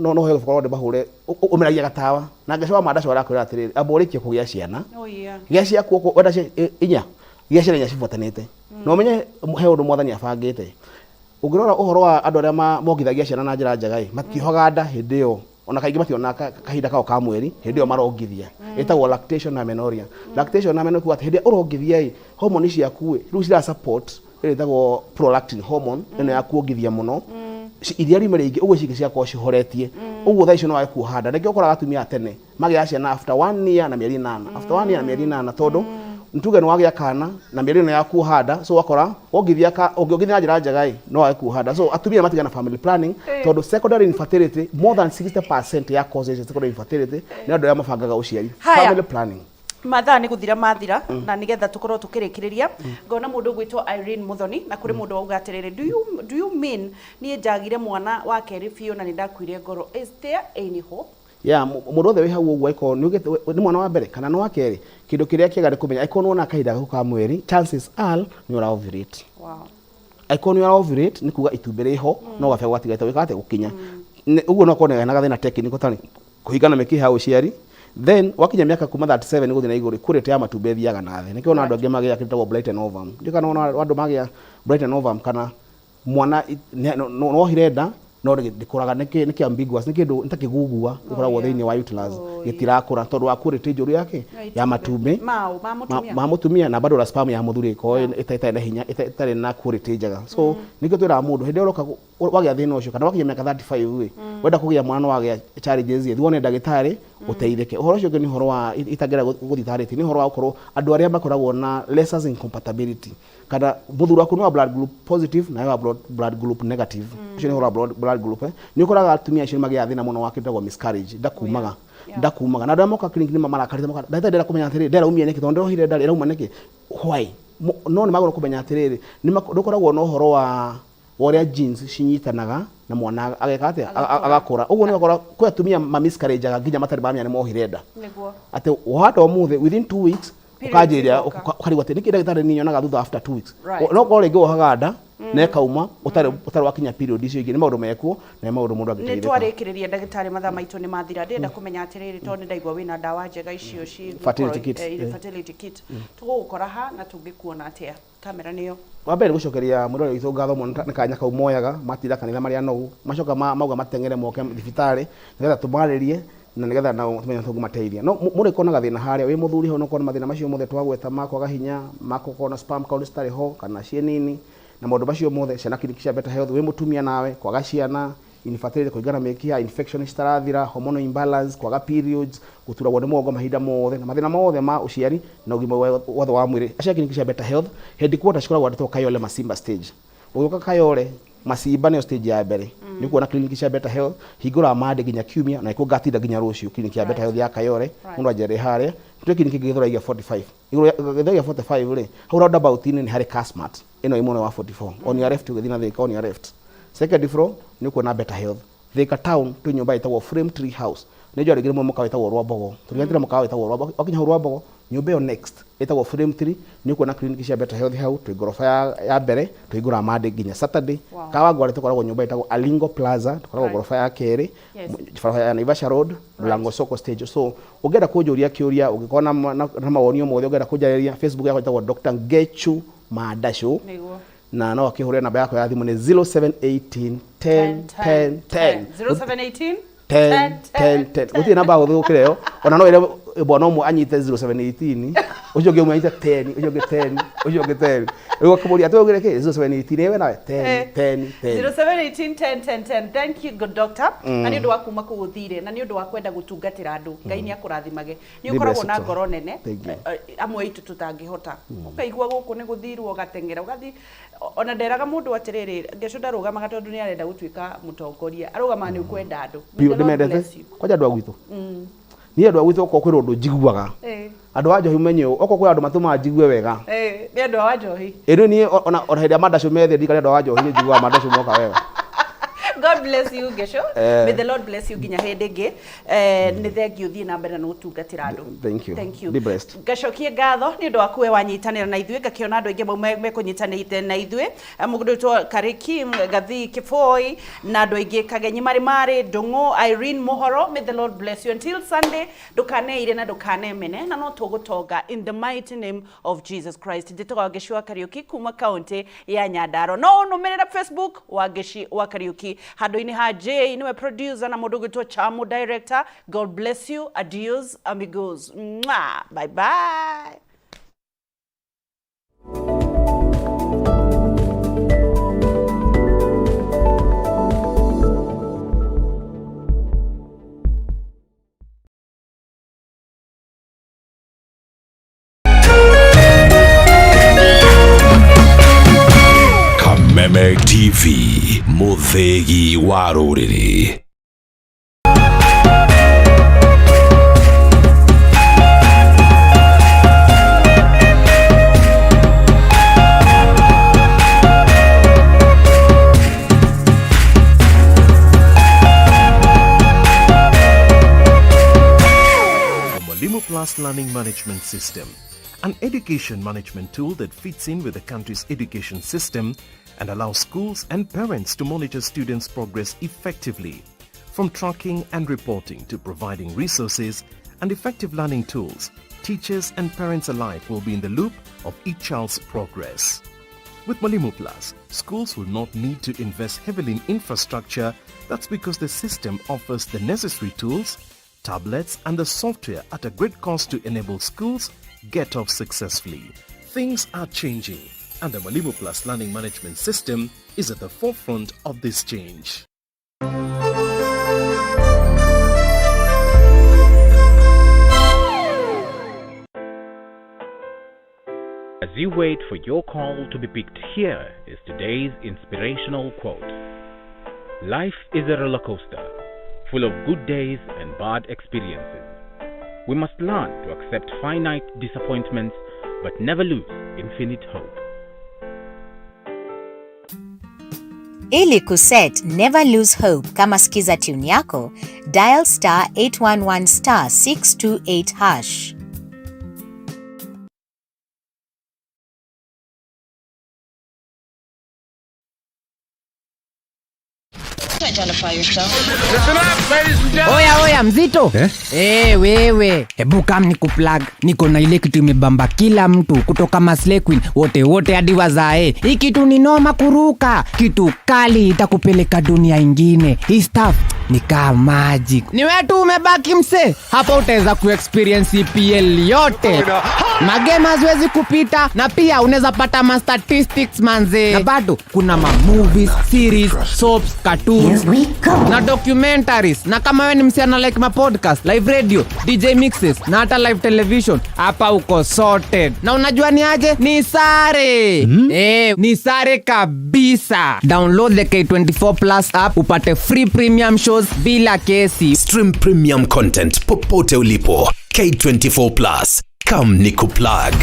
no he gukorwo ndibahure umiragia gatawa na ngacoba manda cora kwira atiriri amborikie kugia ciana gia cia kuoko wenda inya gia ciana cibotanite no menye he undu mwathani abangite ungirora uhoro wa andu aria mogithagia ciana na njira njega matihoga nda hindi yo ona kaingi mationa kahinda kao ka mweri hindi yo marongithia etagwo lactation na amenorrhea lactation na amenorrhea kuti hindi urongithia hormone ciaku riu cira support etagwo prolactin hormone ino ya kuongithia muno iria rimwe ringi uguo cingi ciakwa cihoretie uguo tha icio no wage kuhanda ningĩ ũkoraga atumia tene magĩa ciana after 1 year na mĩeri 8 after 1 year na mĩeri 8 tondu ntuge no wagĩa kana na mĩeri ĩno ya kuhanda so wakora ũngĩongithia na njĩra njega no wage kuhanda so atumia matiga na family planning tondu secondary infertility more than 60% ya causes of secondary infertility ni andũ arĩa mabangaga ũciari family planning mathaa ni guthira mathira na nigetha tukorwo tukirikiriria ngona mundu gwitwo Irene Muthoni na kuri mundu wauga atiriri do you mean ni njagire mwana wa keri fio na nindakwire ngoro is there any hope mundu othe wi hau uguo iko ni mwana wa mbere kana no wa keri kindu kiria kiega ni kumenya iko no na kahinda gaku ka mweri chances are ni ura ovulate iko ni ura ovulate ni kuga itumbi riho no gabe gwatigaita wikate gukinya uguo no kone na gathina technical tani kuhingana mekiha uciari then wakinya miaka kuma 37 ni guthina na iguru kurete ya matumbe thiaga na thi nikio na andu angi magia kitagwo blighted ovum ndika no andu magia blighted ovum kana mwana no hirenda no ndikuraga niki ambiguous niki ndo ntakigugua ikoragwo thiini wa uterus gitirakura tondu wa quality njuru yake ya matumbi ma mutumia na bado la sperm ya muthuri ko itaita na hinya itari na quality njega so nikio twira mundu hindi uroka wagia thina ucio kana wakia miaka 35 we wenda kugia mwana wagia challenges ye thuone ndagitari uteithike uhoro ucio ni uhoro wa itagera guthithariti ni uhoro wa ukorwo andu aria makoragwo na lessons incompatibility kada muthuri waku no blood group positive na yo blood group negative ucio ni uhoro wa blood group ni ukoraga atumia acio magia thina muno wakitagwo miscarriage ndakumaga na ndamoka clinic ni mamarakarite moka ndenda kumenya atiriri ndera umie niki tondu hire ndari rauma niki why no ni magoro kumenya atiriri ni ndukoragwo no uhoro wa oria genes cinyitanaga na mwana ageka ate agakura uguo ni gakora kwa atumia ma miscarriage nginya matari bamya ni mohire nda niguo ate wahanda omuthe within 2 weeks ukajiria ukarigwa ati niki ndagitari ni nyonaga thutha after 2 weeks no gore ngi ohaganda na kauma utari wakinya period icio ingi ni maundu mekuo na maundu mundu agiteithia ni twarikiriria ndagitari mathaa maitu ni mathira ndenda kumenya atiriri tondu ndaigwa wina ndawa njega icio ci fertility kit tugukora ha na tungikuona atia kamera niyo wambere gucokeria murore withu ngatho muno ni kanya kau moyaga matira kanitha maria nogu macoka mauga matengere moke thibitari nigetha tumaririe na nigetha na tumenya tungumateithia no muri konaga thina haria wi muthuri ho no kona mathina macio mothe twagweta makwaga hinya makokona sperm count stari ho kana cienini na maundu macio mothe ciana kinikisha better health wi mutumia nawe kwaga ciana infertility kuigana mekia infection citarathira hormonal imbalance kwaga periods guturagwo ni mugongo mahinda mothe na mathina mothe ma uciari na ugima wothe wa mwiri acia kinikisha better health headquarters cikoragwo anditwo Kayole Masimba stage uguka Kayole Masimba ni stage ya mbere ni kuona clinic cia better health hingura mande ginya kiumia na ikugatida ginya rucio clinic ya better health ya Kayole mundu ajere haria tu clinic githuragia 45 igithuragia 45 ri how roundabout ni hari Casmart ino imone wa 44 on your left ugithina thika on your left second floor ni kuona better health thika town tu nyumba itagwo Frame Tree House ni jari gire muka witagwo Rwambogo turigatira muka witagwo Rwambogo okinya Rwambogo nyumba yo next itagwo Frame Tree ni kuona clinic cia better health hau tu gorofa ya mbere tu igura mande ginya Saturday kawangware tukoragwo nyumba itagwo Alingo Plaza tukoragwo gorofa ya keri ya Naivasha Road Mlango Soko stage so ugenda kujuria kiuria ugikona na mawonio mothe ugenda kujariria Facebook yako itagwo Dr. Gechu Madasho na no akihuria namba yako ya thimu ni 0718 10 10 10 0718 10 guti namba guthukire yo ona no ire bwana umwe anyite 0718 ucio ngi umwe anyite 10 ucio ngi 10 ucio ngi 10 ego kumuri atogere ke 0718 ewe nawe 10 0718 10 thank you good doctor na ni undu wa kuma kuguthire na ni undu wa kwenda gutungatira andu ngai ni akurathimage ni ukoragwo na ngoro nene amwe itu tutangihota ukaigua guku ni guthirwo gatengera ugathi ona nderaga mundu atiriri ngecoda rugamaga tondu ni arenda gutuika mutongoria arugama ni ukwenda andu ndimendete kwaja andu agwitu ni andu agwitu ko kwiro undu njiguaga andu ajohi menyo oko kwira andu matuma njigue wega ni andu ajohi eno ni ona heda madasho methe ndikari andu ajohi ni njigua madasho moka wega God bless you Gesho. May the Lord bless you ginya hedege. Ni thengio thie na mbere na utungatira andu. Thank you. Be blessed. Gesho kie gatho ni undu wa kuwe wanyitanira na ithue gakiona andu aingi mekunyitanite na ithue. Mugudu to Kariki Gathi Kifoi na andu aingi kagenyi mari Dongo Irene Mohoro. May the Lord bless you until Sunday. Dukane ire na dukane mene na no togotoga in the mighty name of Jesus Christ. Nditoga Gesho Karaoke kuma county ya Nyandaro. No numerera Facebook wa Geshi wa Karaoke. Hadoini Haje, niwe producer na mudugu to Chamu director. God bless you. Adios, amigos. Mwah. Bye bye. Kameme TV, muthegi wa ruriri. Mwalimu Plus Learning Management System, an education management tool that fits in with the country's education system and allows schools and parents to monitor students' progress effectively. From tracking and reporting to providing resources and effective learning tools, teachers and parents alike will be in the loop of each child's progress. With Mwalimu Plus, schools will not need to invest heavily in infrastructure. That's because the system offers the necessary tools, tablets, and the software at a great cost to enable schools get off successfully. Things are changing, and the Mwalimu Plus learning management system is at the forefront of this change. As you wait for your call to be picked, here is today's inspirational quote. Life is a roller coaster, full of good days and bad experiences. We must learn to accept finite disappointments, but never lose infinite hope. Ili kuset never lose hope kama skiza tune yako, dial *811*628#. Identify yourself. Listen up, ladies and gentlemen. Oya mzito. Wewe, hebu kam nikuplug. Niko na ile kitu imebamba kila mtu kutoka Maslay Queen wote hadi wazae. Hii kitu ni noma kuruka. Kitu kali itakupeleka dunia ingine. Hii stuff ni kama magic. Ni wewe tu umebaki mse. Hapa utaweza kuexperience EPL yote. Magame haziwezi kupita na pia unaweza pata ma statistics manze. Na bado kuna ma movies, series, soaps, cartoons na documentaries. Na kama wewe ni msichana like ma podcast, live radio, DJ mixes na hata live television, hapa uko sorted. Na unajua ni aje? Ni sare. Ni sare kabisa. Download the K24 Plus app upate free premium shows bila kesi. Stream premium content popote ulipo. K24 Plus. Come nikuplug.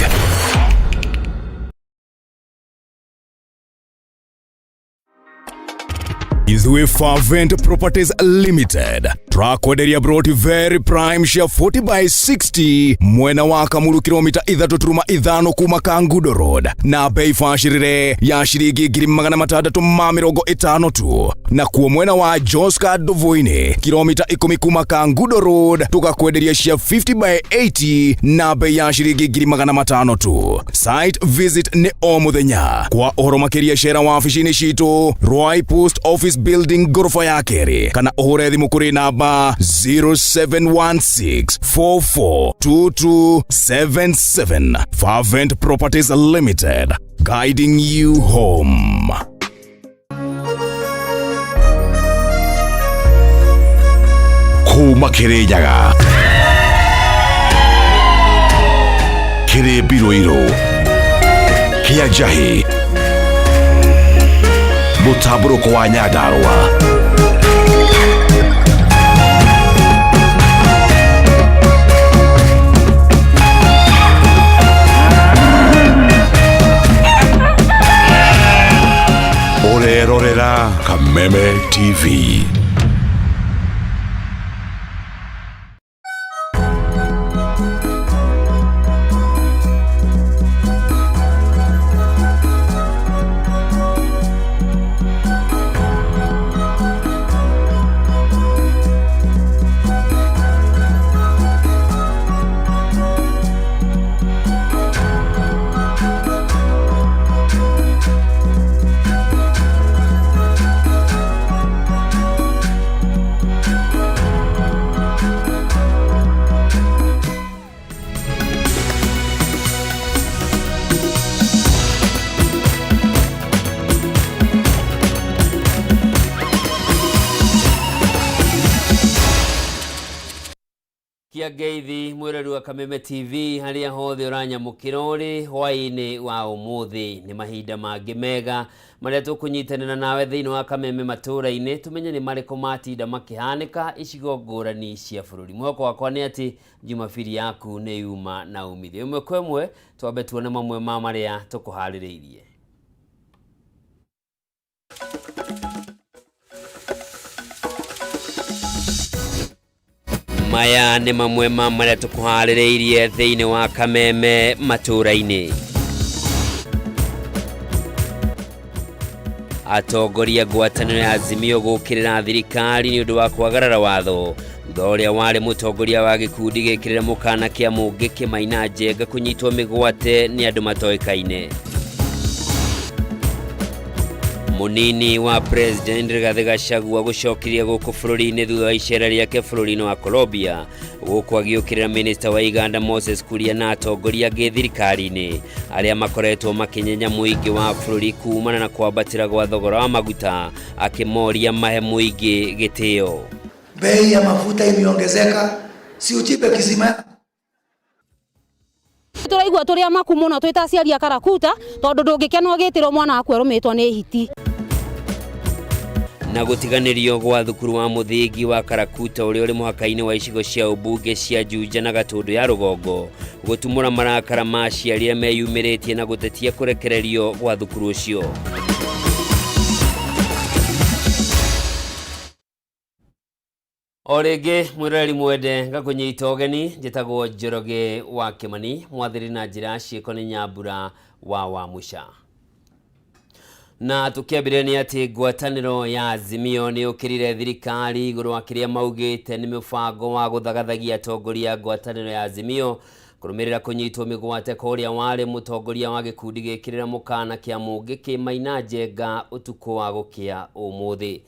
Is with Favent Properties Limited. Trakwaderia brought very prime share 40/60. Mwena waka muru kilomita idhatu turuma idhano kuma Kangudo Road. Na bei fashirire ya shirigi giri magana matandatu ma mirongo itano tu. Na kuwa mwena wa Joska Dovoine kilomita 10 kuma Kangudo Road. Tukakwaderia share 50/80 na bei ya shirigi giri magana matano tu. Site visit ni omuthenya. Kwa oromakeria share wa afishini shito Roy Post Office Building gorofa ya keri. Kana ohore thimu kuri namba 0716442277. Favent Properties Limited, guiding you home. Kuma kirejaga kire biroiro kia jahi mutaburo kwa Nyandarua. Orerorera Kameme TV. Geithi mwereru wa Kameme TV haria hothe uranyamukira uri hwaini wa umuthi ni mahinda mangi mega maria tukunyitanira nawe thiini wa Kameme matura-ini tumenye ni mariko matinda makihanika icigo ngurani cia bururi. Mwako wakwa ni ati Jumapili yaku ni yuma na umithio imwe kwemwe. Twambe tuone mamwe ma maria tukuhaririirie. Maya ni mamwe ma maria tukuhaririirie thiini wa Kameme matura-ini. Atongoria ngwataniro ya Azimio gukirira thirikari ni undu wa kwagarara watho. Thutha wari mutongoria wa gikundi gikirira mukana kia mungi Kimaina Njenga kunyitwo migwate ni andu matoikaine. Munini wa President Rigathi Gachagua gucokirie guku bururi-ini thutha wa icera riake bururi-ini wa Colombia guku agiukirira minister wa Uganda Moses Kuria na atongoria angĩ thirikari-ini aria makoretwo makinyenya muingi wa bururi kumana na kwambatira gwa thogora wa maguta akimoria mahe muingi gitio. Bei ya mafuta imeongezeka, si uchipe kisima. Turaigua turia maku muno twita ciari ya Karakuta tondu ndungikenwo gitiro mwana akwe rumitwo ni hiti. Na gutiganirio gwa thukuru wa muthingi wa Karakuta uri uri muhaka-ini wa icigo cia ubunge cia Juja na Gatundu ya Rugongo gutumura marakara ma aciari meyumiritie na gutetia kurekererio gwa thukuru ucio. Orege mwireri mwende ngakunyita ogeni njitagwo Njoroge wa Kimani mwathiri na njira ciiko ni Nyambura wa Musha. Na tukiambire ni ati ngwataniro ya Azimio ni ukirire thirikari iguru wa kiria maugite ni mibango wa guthagathagia atongoria ngwataniro ya Azimio kurumirira kunyitwo migwate kuria wari mutongoria wa gikundi gikirira mukana kia mungi ki Maina Njenga utuko wa gukia umuthi.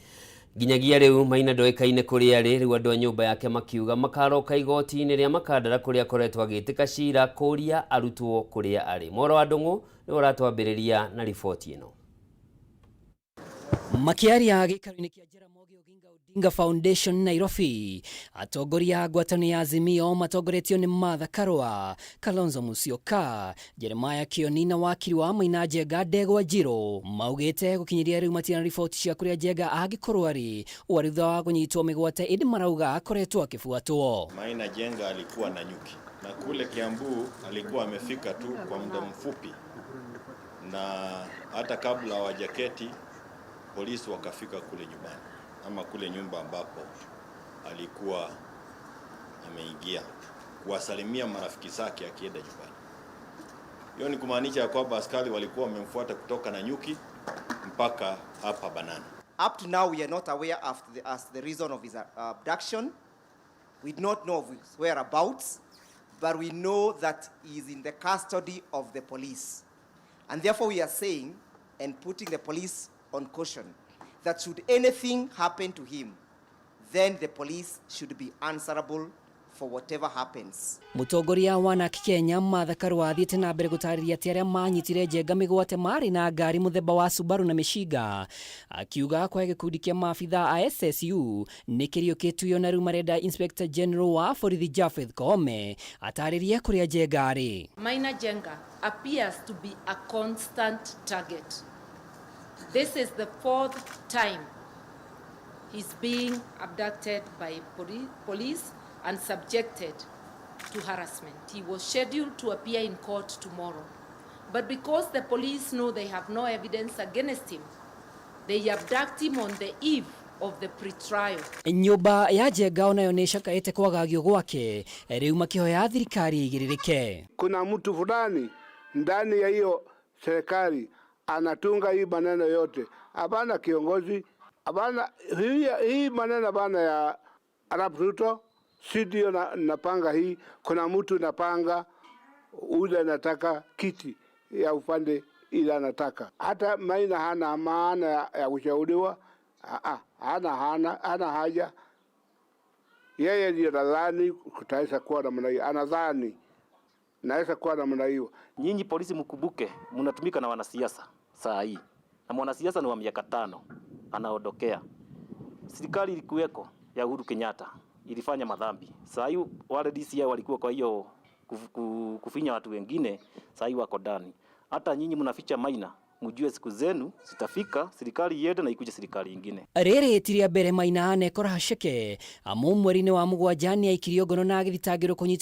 Ginyagia riu Maina ndoikaine kuria riu andu a nyumba yake makiuga makaroka igoti-ini ria makandara kuria koretwa gitika cira kuria arutwo kuria ari. Moro wa Ndung'u ni uratwambiriria na riboti ino. Makiaria gikaro-ini kia Jaramogi Oginga Foundation Nairobi, atongoria ngwataniro ya Azimio matongoretio ni Martha Karua, Kalonzo Musyoka, Jeremiah Kioni na wakiri wa Maina Njenga Ndegwa Njiro maugite gukinyiria riu matina riboti cia kuria Njenga agikorwo ari wari thutha wa kunyitwo migwate indi marauga akoretwo akifuatwo. Maina Njenga alikuwa na nyuki na kule Kiambu alikuwa amefika tu kwa muda mfupi, na hata kabla wa jaketi polisi wakafika kule nyumbani ama kule nyumba ambapo alikuwa ameingia kuwasalimia marafiki zake akienda nyumbani. Hiyo ni kumaanisha kwamba askari walikuwa wamemfuata kutoka na nyuki mpaka hapa Banana. Up to now we are not aware of the reason of his abduction. We do not know of his whereabouts, but we know that he is in the custody of the police. And therefore we are saying and putting the police on caution that should anything happen to him, then the police should be answerable for whatever happens. Mutongoria wa Kenya Martha Karua athiite na mbere gutariria ati aria manyitire Njenga migwate mari na ngari muthemba wa Subaru na mishiga, akiuga kwa gikundi kia maabitha a SSU nikiriukitio na riu marenda Inspector General wa borithi Japheth Kameme ataririe kuria Njenga ari. Maina Njenga appears to be a constant target. This is the 4th time he's being abducted by police and subjected to harassment. He was scheduled to appear in court tomorrow. But because the police know they have no evidence against him, they abduct him on the eve of the pre-trial. Nyumba ya Njenga onayo ni cakaite kwagagio gwake riu makihoya thirikari igiririke. Kuna mtu fulani ndani ya hiyo serikali anatunga hii maneno yote. Hapana kiongozi, hapana hii maneno hapana ya Arab Ruto, sidio napanga hii. Kuna mtu napanga ule nataka kiti ya upande ila anataka. Hata Maina hana maana ya kushauriwa, hana haja. Yeye ndiye nadhani kutaweza kuwa namna hiyo. Anadhani naweza kuwa namna hiyo. Nyinyi polisi mkubuke, mnatumika na wanasiasa saa hii. Na mwanasiasa ni wa miaka 5 anaondokea. Serikali ilikuweko ya Uhuru Kenyatta ilifanya madhambi. Saa hii wale DCI walikuwa kwa hiyo kufinya watu wengine, saa hii wako ndani. Hata nyinyi mnaficha Maina, mjue siku zenu zitafika, serikali yende na ikuje serikali nyingine. Rere tiria mbere Maina anekora haceke amu mweri-ini wa mugwanja ni aikirio ngono na agithitangirwo kunyita